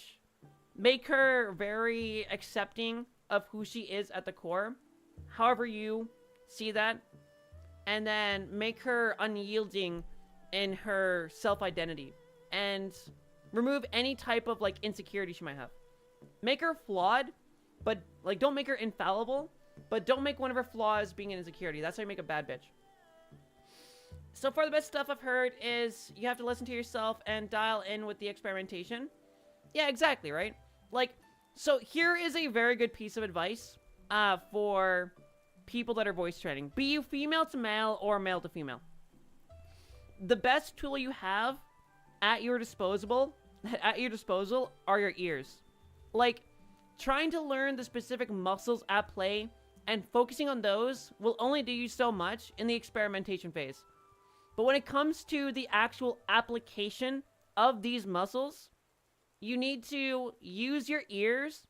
make her very accepting of who she is at the core, however you see that, and then make her unyielding in her self-identity and remove any type of like insecurity she might have. Make her flawed, but like don't make her infallible, but don't make one of her flaws being an insecurity. That's how you make a bad bitch. So far, the best stuff I've heard is you have to listen to yourself and dial in with the experimentation. Yeah, exactly, right? Like, so here is a very good piece of advice for people that are voice training. Be you female to male or male to female. The best tool you have at your disposal are your ears. Like, trying to learn the specific muscles at play and focusing on those will only do you so much in the experimentation phase. But when it comes to the actual application of these muscles, you need to use your ears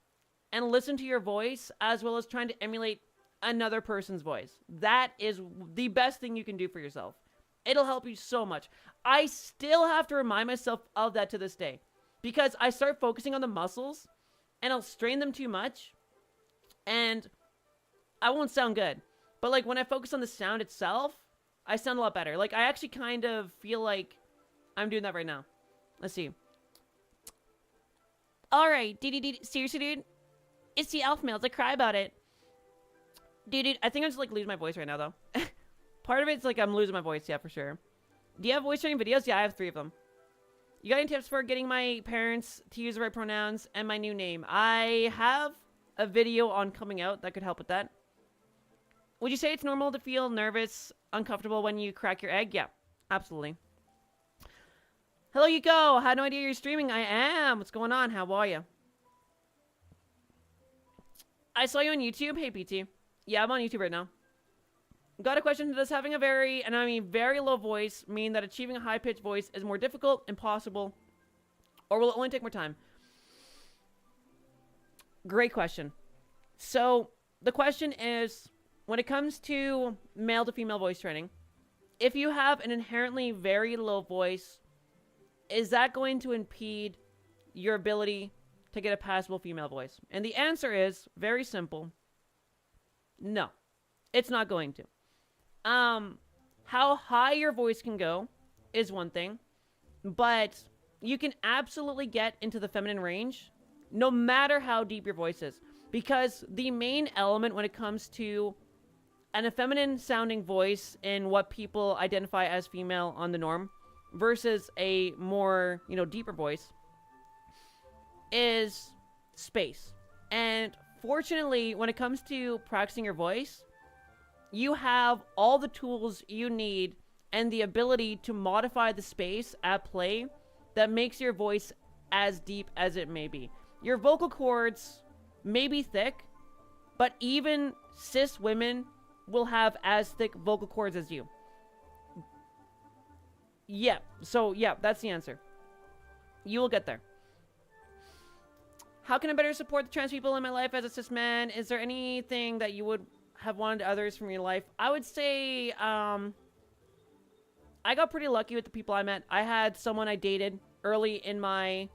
and listen to your voice as well as trying to emulate another person's voice. That is the best thing you can do for yourself. It'll help you so much. I still have to remind myself of that to this day because I start focusing on the muscles and I'll strain them too much and I won't sound good. But like when I focus on the sound itself, I sound a lot better. Like, I actually kind of feel like I'm doing that right now. Let's see. Alright, seriously, dude? It's the alpha males. I cry about it. Dude, I think I'm just, like, losing my voice right now, though. Part of it's, like, I'm losing my voice, yeah, for sure. Do you have voice training videos? Yeah, I have 3 of them. You got any tips for getting my parents to use the right pronouns and my new name? I have a video on coming out that could help with that. Would you say it's normal to feel nervous, uncomfortable when you crack your egg? Yeah, absolutely. Hello, Yuko. Had no idea you're streaming. I am. What's going on? How are you? I saw you on YouTube. Hey, PT. Yeah, I'm on YouTube right now. Got a question. Does having a very, and I mean very low voice mean that achieving a high-pitched voice is more difficult, impossible, or will it only take more time? Great question. So, the question is, when it comes to male to female voice training, if you have an inherently very low voice, is that going to impede your ability to get a passable female voice? And the answer is very simple. No, it's not going to. How high your voice can go is one thing, but you can absolutely get into the feminine range no matter how deep your voice is. Because the main element when it comes to an effeminate sounding voice in what people identify as female on the norm versus a more, deeper voice is space. And fortunately, when it comes to practicing your voice, you have all the tools you need and the ability to modify the space at play that makes your voice as deep as it may be. Your vocal cords may be thick, but even cis women will have as thick vocal cords as you. Yeah, so yeah, that's the answer. You will get there. How can I better support the trans people in my life as a cis man? Is there anything that you would have wanted others from your life? I would say, I got pretty lucky with the people I met. I had someone I dated early in my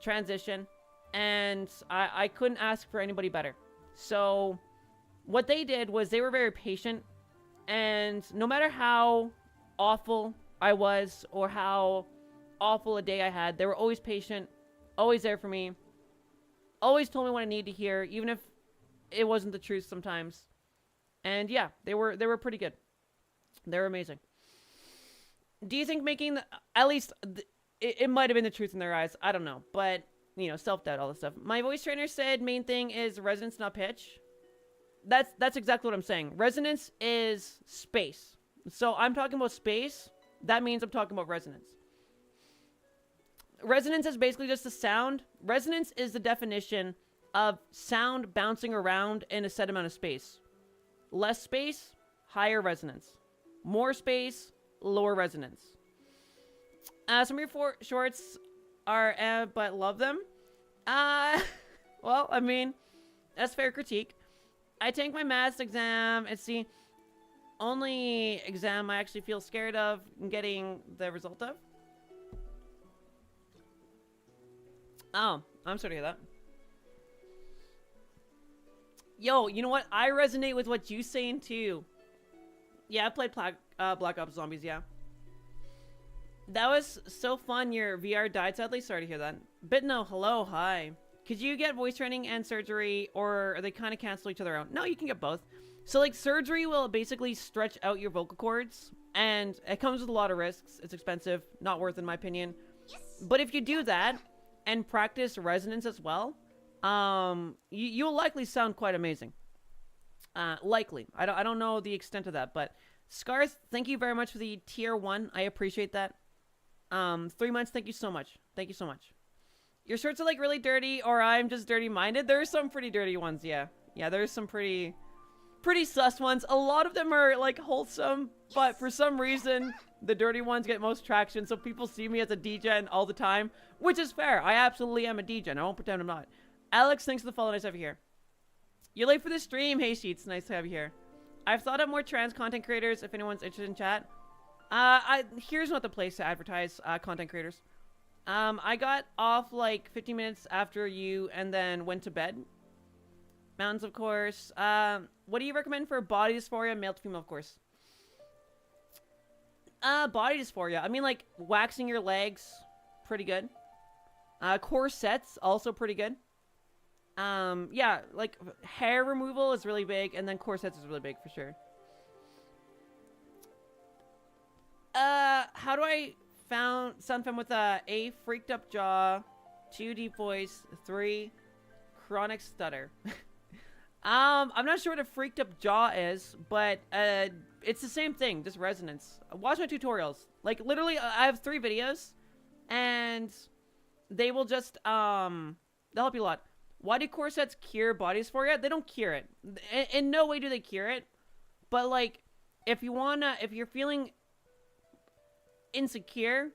transition, and I couldn't ask for anybody better. So what they did was they were very patient, and no matter how awful I was or how awful a day I had, they were always patient, always there for me, always told me what I needed to hear, even if it wasn't the truth sometimes. And yeah, they were pretty good. They were amazing. Do you think making at least it might have been the truth in their eyes? I don't know, but self-doubt, all this stuff. My voice trainer said main thing is resonance, not pitch. That's exactly what I'm saying. Resonance is space. So I'm talking about space. That means I'm talking about resonance. Resonance is basically just the sound. Resonance is the definition of sound bouncing around in a set amount of space. Less space, higher resonance. More space, lower resonance. Some of your shorts are but love them. Well, I mean, that's fair critique. I take my maths exam. It's the only exam I actually feel scared of getting the result of. Oh, I'm sorry to hear that. Yo, you know what? I resonate with what you saying too. Yeah, I played Black Ops Zombies, yeah. That was so fun. Your VR died, sadly. Sorry to hear that. Bitno, hello, hi. Could you get voice training and surgery, or are they kind of cancel each other out? No, you can get both. So, like, surgery will basically stretch out your vocal cords, and it comes with a lot of risks. It's expensive, not worth in my opinion. Yes. But if you do that, and practice resonance as well, you'll likely sound quite amazing. Likely. I don't know the extent of that, but Scarth, thank you very much for the tier 1. I appreciate that. 3 months, thank you so much. Thank you so much. Your shirts are like really dirty, or I'm just dirty-minded. There's some pretty dirty ones, yeah. Yeah, there's some pretty sus ones. A lot of them are like wholesome, but for some reason, the dirty ones get most traction, so people see me as a DJ all the time, which is fair. I absolutely am a DJ, and I won't pretend I'm not. Alex, thanks for the follow. Nice to have you here. You're late for the stream. Hey, Sheets. Nice to have you here. I've thought of more trans content creators if anyone's interested in chat. Here's not the place to advertise content creators. I got off like 15 minutes after you and then went to bed. Mountains, of course. What do you recommend for body dysphoria? Male to female, of course. Body dysphoria. I mean, like, waxing your legs, pretty good. Corsets, also pretty good. Yeah, like, hair removal is really big, and then corsets is really big, for sure. How do I sound femme with a freaked up jaw, 2 deep voice, 3 chronic stutter? I'm not sure what a freaked up jaw is, but it's the same thing, just resonance. Watch my tutorials. Like, literally, I have 3 videos, and they will just they'll help you a lot. Why do corsets cure body dysphoria? They don't cure it. In no way do they cure it. But like, if you're feeling insecure,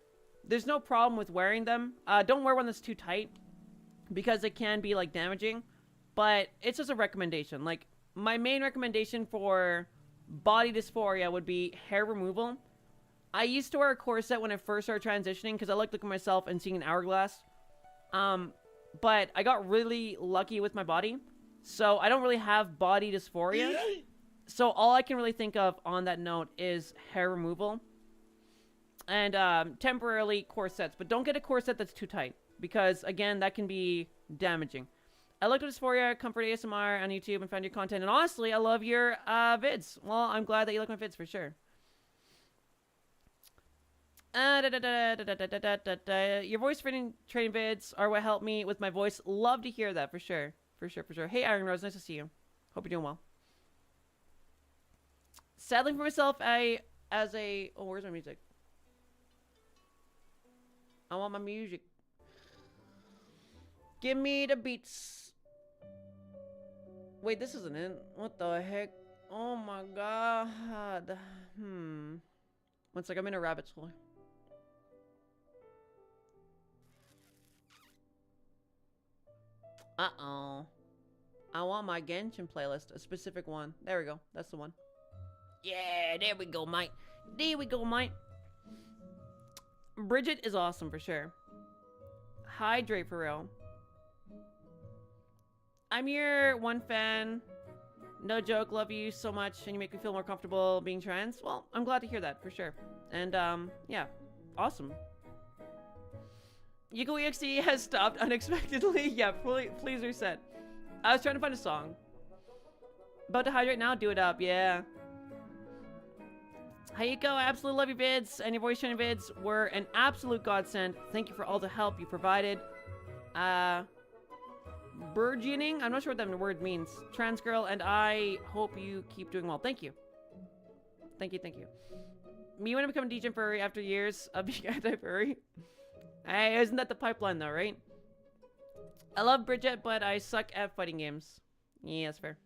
there's no problem with wearing them. Don't wear one that's too tight, because it can be like damaging. But it's just a recommendation. Like, my main recommendation for body dysphoria would be hair removal. I used to wear a corset when I first started transitioning because I like looking at myself and seeing an hourglass. But I got really lucky with my body, so I don't really have body dysphoria. So all I can really think of on that note is hair removal. And temporarily corsets. But don't get a corset that's too tight, because, again, that can be damaging. I looked at Dysphoria, Comfort ASMR on YouTube and found your content. And honestly, I love your vids. Well, I'm glad that you like my vids, for sure. Your voice training vids are what helped me with my voice. Love to hear that, for sure. For sure, for sure. Hey, Iron Rose, nice to see you. Hope you're doing well. Sadly for myself, oh, where's my music? I want my music. Give me the beats. Wait, this isn't it. What the heck? Oh my god. One sec, I'm in a rabbit hole. Uh-oh. I want my Genshin playlist, a specific one. There we go. That's the one. Yeah, there we go, mate. There we go, mate. Bridget is awesome, for sure. Hydrate, for real. I'm your one fan. No joke, love you so much, and you make me feel more comfortable being trans. Well, I'm glad to hear that, for sure. And, yeah. Awesome. Yuko EXE has stopped unexpectedly. Yeah, please reset. I was trying to find a song. About to hydrate now? Do it up, yeah. Hi Yuko, I absolutely love your vids, and your voice training vids were an absolute godsend. Thank you for all the help you provided. Burgeoning? I'm not sure what that word means. Trans girl, and I hope you keep doing well. Thank you. Thank you, thank you. Me when I become a DJ furry after years of being anti-furry. Hey, isn't that the pipeline though, right? I love Bridget, but I suck at fighting games. Yeah, that's fair.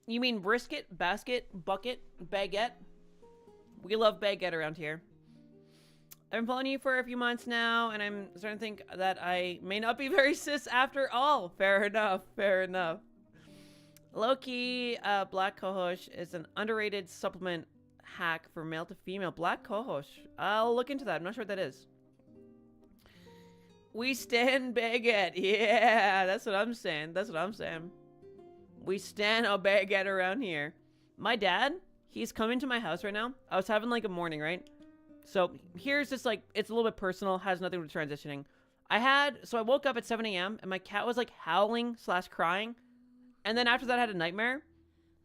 You mean brisket, basket, bucket, baguette? We love baguette around here. I've been following you for a few months now, and I'm starting to think that I may not be very cis after all. Fair enough, fair enough. Low-key, Black Cohosh is an underrated supplement hack for male to female. Black Cohosh. I'll look into that. I'm not sure what that is. We stand baguette. Yeah, that's what I'm saying. That's what I'm saying. We stand a baguette around here. My dad, he's coming to my house right now. I was having like a morning, right? So here's just like, it's a little bit personal, has nothing to do with transitioning. So I woke up at 7 a.m. and my cat was like howling / crying. And then after that I had a nightmare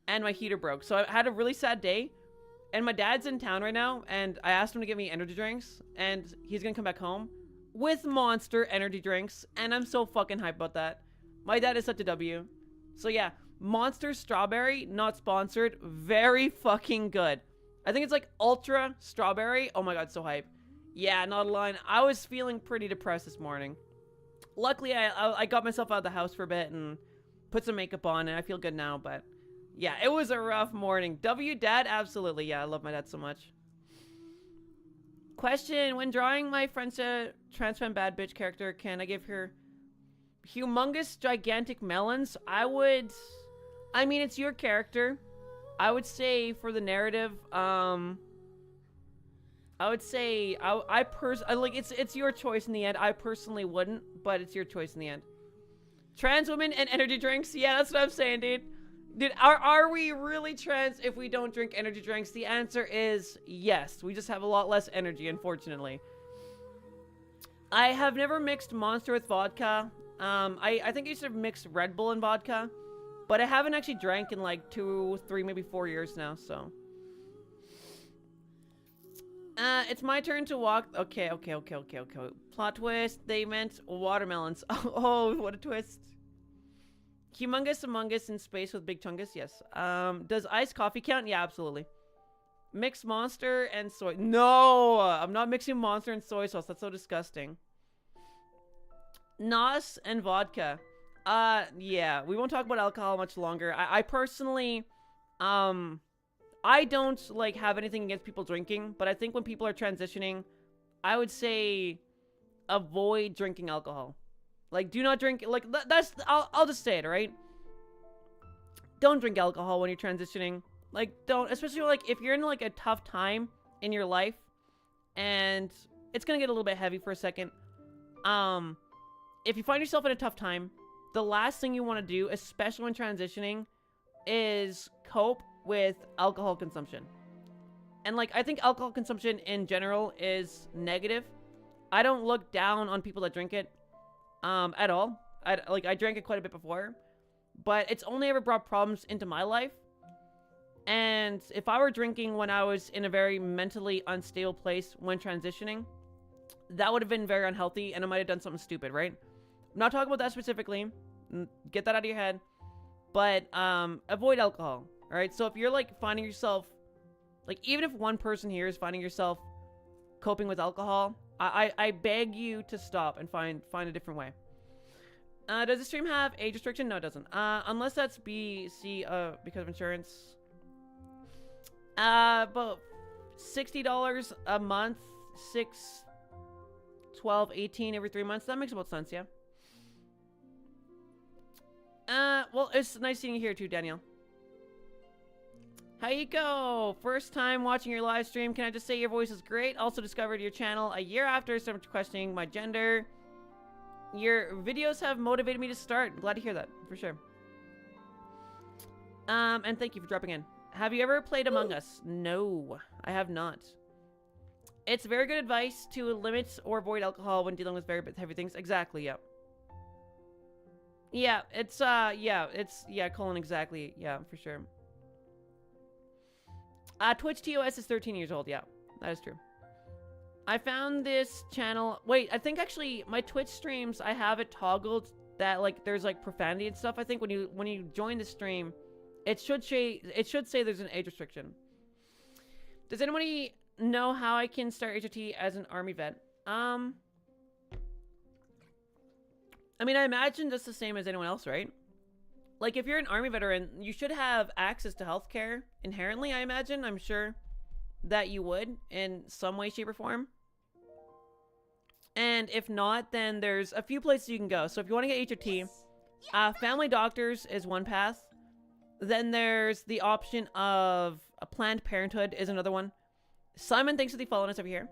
and my heater broke. So I had a really sad day. And my dad's in town right now, and I asked him to get me energy drinks, and he's gonna come back home with Monster energy drinks, and I'm so fucking hyped about that. My dad is such a W. So yeah, Monster Strawberry, not sponsored, very fucking good. I think it's like Ultra Strawberry. Oh my god, so hype. Yeah, not a line. I was feeling pretty depressed this morning. Luckily, I got myself out of the house for a bit and put some makeup on, and I feel good now, but... yeah, it was a rough morning. W dad, absolutely. Yeah, I love my dad so much. Question: when drawing my French trans femme bad bitch character, can I give her humongous gigantic melons? I mean, it's your character. I would say for the narrative, I would say like it's your choice in the end. I personally wouldn't, but it's your choice in the end. Trans women and energy drinks. Yeah, that's what I'm saying, dude. Dude, are we really trans if we don't drink energy drinks? The answer is yes. We just have a lot less energy, unfortunately. I have never mixed Monster with vodka. I think I used to mix Red Bull and vodka. But I haven't actually drank in like 2, 3, maybe 4 years now, so... it's my turn to walk... Okay. Plot twist. They meant watermelons. Oh, what a twist. Humongous Among Us in space with big chungus, yes. Does iced coffee count? Yeah, absolutely. Mix Monster and soy. No! I'm not mixing Monster and soy sauce. That's so disgusting. Nos and vodka. Yeah. We won't talk about alcohol much longer. I personally, I don't, like, have anything against people drinking, but I think when people are transitioning, I would say avoid drinking alcohol. Like, do not drink, like, I'll just say it, alright? Don't drink alcohol when you're transitioning. Like, don't, especially, like, if you're in, like, a tough time in your life, and it's gonna get a little bit heavy for a second. If you find yourself in a tough time, the last thing you want to do, especially when transitioning, is cope with alcohol consumption. And, like, I think alcohol consumption in general is negative. I don't look down on people that drink it. At all. I drank it quite a bit before, but it's only ever brought problems into my life. And if I were drinking when I was in a very mentally unstable place when transitioning, that would have been very unhealthy, and I might have done something stupid, right? I'm not talking about that specifically. Get that out of your head. But, avoid alcohol, alright? So if you're, like, finding yourself, like, even if one person here is finding yourself coping with alcohol, I beg you to stop and find a different way. Does the stream have age restriction? No, it doesn't. Unless that's BC, because of insurance. About $60 a month, 6, 12, 18 every 3 months. That makes about sense, yeah. Well, it's nice seeing you here too, Danielle. How you go? First time watching your live stream. Can I just say your voice is great? Also discovered your channel a year after started questioning my gender. Your videos have motivated me to start. Glad to hear that, for sure. And thank you for dropping in. Have you ever played Among Us? No, I have not. It's very good advice to limit or avoid alcohol when dealing with very heavy things. Exactly, yeah. Yeah, Colin, exactly. Yeah, for sure. Twitch TOS is 13 years old. Yeah, that is true. I found this channel. Wait, I think actually my Twitch streams, I have it toggled that like there's like profanity and stuff. I think when you join the stream, it should say there's an age restriction. Does anybody know how I can start HOT as an army vet? I mean, I imagine just the same as anyone else, right? Like, if you're an army veteran, you should have access to healthcare inherently, I imagine. I'm sure that you would in some way, shape, or form. And if not, then there's a few places you can go. So if you want to get HOT, family doctors is one path. Then there's the option of a Planned Parenthood is another one. Simon, thanks for the following us over here.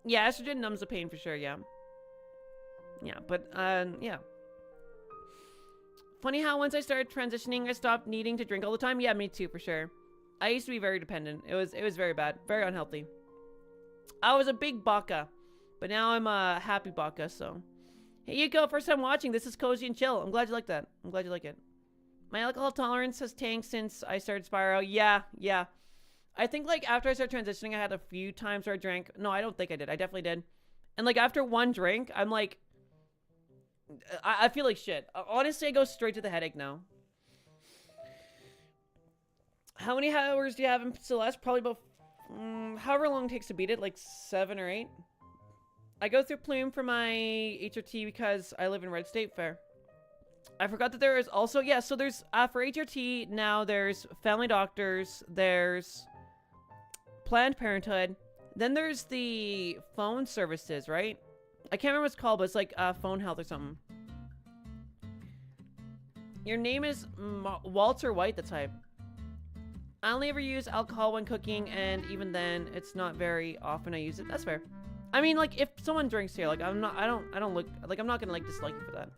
Yeah, estrogen numbs the pain for sure, yeah. Yeah, but yeah. Funny how once I started transitioning, I stopped needing to drink all the time. Yeah, me too, for sure. I used to be very dependent. It was very bad, very unhealthy. I was a big baka, but now I'm a happy baka. So, hey, you go. First time watching. This is cozy and chill. I'm glad you like that. I'm glad you like it. My alcohol tolerance has tanked since I started Spyro. Yeah, yeah. I think like after I started transitioning, I had a few times where I drank. No, I don't think I did. I definitely did. And like after one drink, I'm like, I feel like shit. Honestly, I go straight to the headache now. How many hours do you have in Celeste? Probably about however long it takes to beat it, like 7 or 8. I go through Plume for my HRT because I live in Red State Fair. I forgot that there is also, yeah, so there's, for HRT now, there's family doctors, there's Planned Parenthood, then there's the phone services, right? I can't remember what it's called, but it's like phone health or something. Your name is Walter White, the type. I only ever use alcohol when cooking, and even then, it's not very often I use it. That's fair. I mean, like, if someone drinks here, like, I don't look, like, I'm not gonna, like, dislike you for that.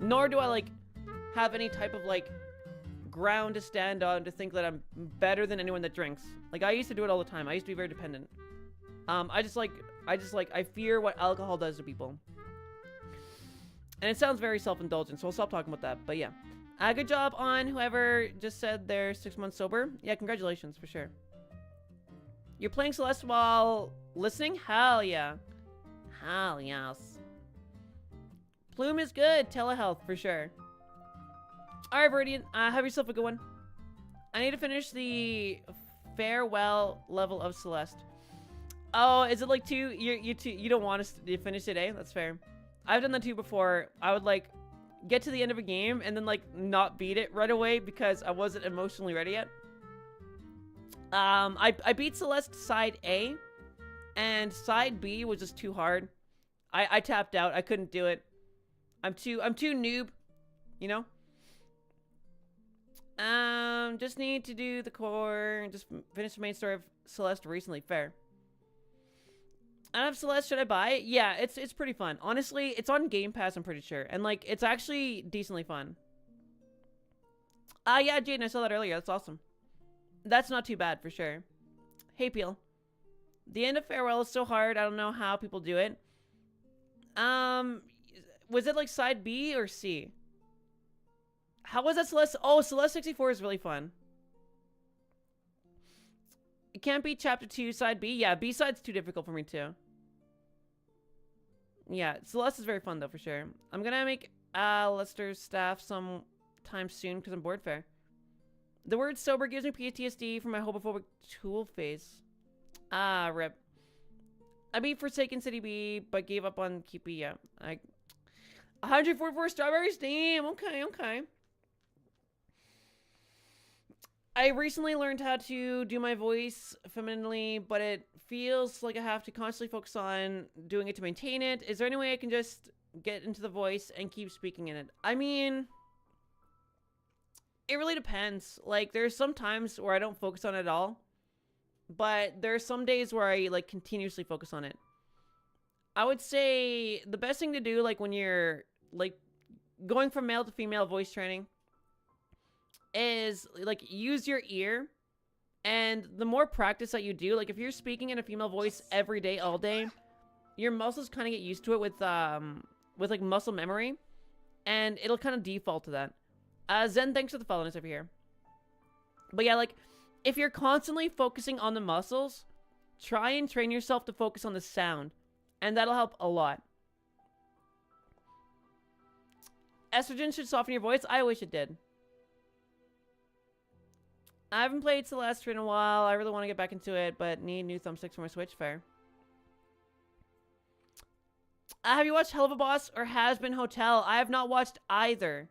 Nor do I, like, have any type of, like, ground to stand on to think that I'm better than anyone that drinks. Like, I used to do it all the time. I used to be very dependent. I fear what alcohol does to people. And it sounds very self-indulgent, so I'll stop talking about that. But yeah. Good job on whoever just said they're 6 months sober. Yeah, congratulations, for sure. You're playing Celeste while listening? Hell yeah. Hell yes. Plume is good. Telehealth, for sure. Alright, Viridian. Have yourself a good one. I need to finish the farewell level of Celeste. Oh, is it like 2? You don't want to finish today? That's fair. I've done that too before. I would like get to the end of a game and then like not beat it right away because I wasn't emotionally ready yet. I beat Celeste side A, and side B was just too hard. I tapped out. I couldn't do it. I'm too noob, you know. Just need to do the core and just finish the main story of Celeste recently. Fair. I don't have Celeste. Should I buy it? Yeah, it's pretty fun. Honestly, it's on Game Pass, I'm pretty sure. And, like, it's actually decently fun. Yeah, Jaden, I saw that earlier. That's awesome. That's not too bad, for sure. Hey, Peel. The end of Farewell is so hard. I don't know how people do it. Was it, like, side B or C? How was that Celeste? Oh, Celeste 64 is really fun. It can't be chapter 2, side B. Yeah, B side's too difficult for me too. Yeah, Celeste is very fun though, for sure. I'm gonna make Lester's staff sometime soon because I'm bored fair. The word sober gives me PTSD from my homophobic tool phase. Rip. I beat Forsaken City B, but gave up on Keep B. Yeah, 144 strawberries. Damn. Okay. I recently learned how to do my voice femininely, but it feels like I have to constantly focus on doing it to maintain it. Is there any way I can just get into the voice and keep speaking in it? I mean, it really depends. Like, there's some times where I don't focus on it at all, but there's some days where I, like, continuously focus on it. I would say the best thing to do, like, when you're, like, going from male to female voice training is like use your ear, and the more practice that you do, like if you're speaking in a female voice every day all day, your muscles kind of get used to it with like muscle memory, and it'll kind of default to that. Zen, thanks for the followness over here. But yeah, like if you're constantly focusing on the muscles, try and train yourself to focus on the sound, and that'll help a lot. Estrogen should soften your voice. I wish it did. I haven't played Celeste in a while. I really want to get back into it, but need new thumbsticks for my Switch. Fair. Have you watched Hell of a Boss or Has Been Hotel? I have not watched either.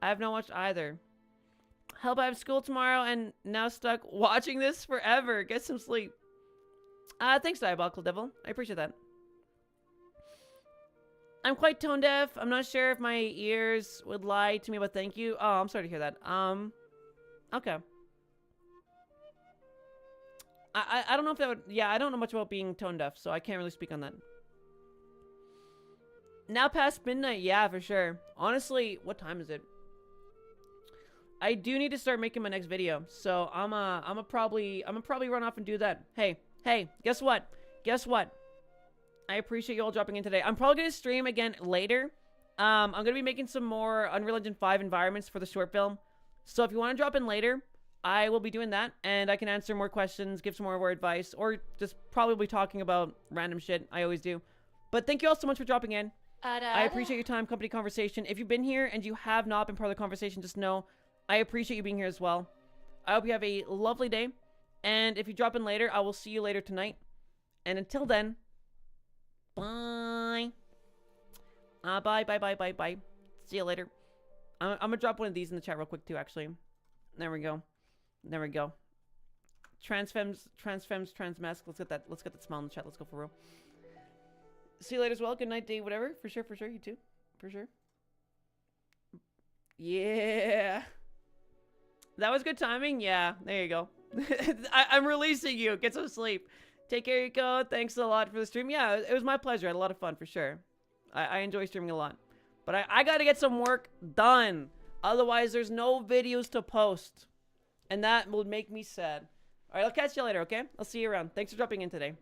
Help, I have school tomorrow and now stuck watching this forever. Get some sleep. Thanks, Diabolical Devil. I appreciate that. I'm quite tone deaf. I'm not sure if my ears would lie to me, but thank you. Oh, I'm sorry to hear that. Okay. I don't know if that would... Yeah, I don't know much about being tone deaf, so I can't really speak on that. Now past midnight, yeah, for sure. Honestly, what time is it? I do need to start making my next video, so I'm probably run off and do that. Hey, guess what? Guess what? I appreciate you all dropping in today. I'm probably gonna stream again later. I'm gonna be making some more Unreal Engine 5 environments for the short film. So if you want to drop in later, I will be doing that, and I can answer more questions, give some more advice, or just probably talking about random shit. I always do. But thank you all so much for dropping in. I appreciate your time, company, conversation. If you've been here and you have not been part of the conversation, just know I appreciate you being here as well. I hope you have a lovely day. And if you drop in later, I will see you later tonight. And until then, bye. Bye. See you later. I'm gonna drop one of these in the chat real quick too, actually. There we go. Transfems, transmask. Let's get that smile in the chat. Let's go for real. See you later as well. Good night, day, whatever. For sure. You too. For sure. Yeah. That was good timing. Yeah. There you go. I'm releasing you. Get some sleep. Take care, Yuko. Thanks a lot for the stream. Yeah, it was my pleasure. I had a lot of fun for sure. I enjoy streaming a lot. But I gotta get some work done. Otherwise, there's no videos to post. And that will make me sad. Alright, I'll catch you later, okay? I'll see you around. Thanks for dropping in today.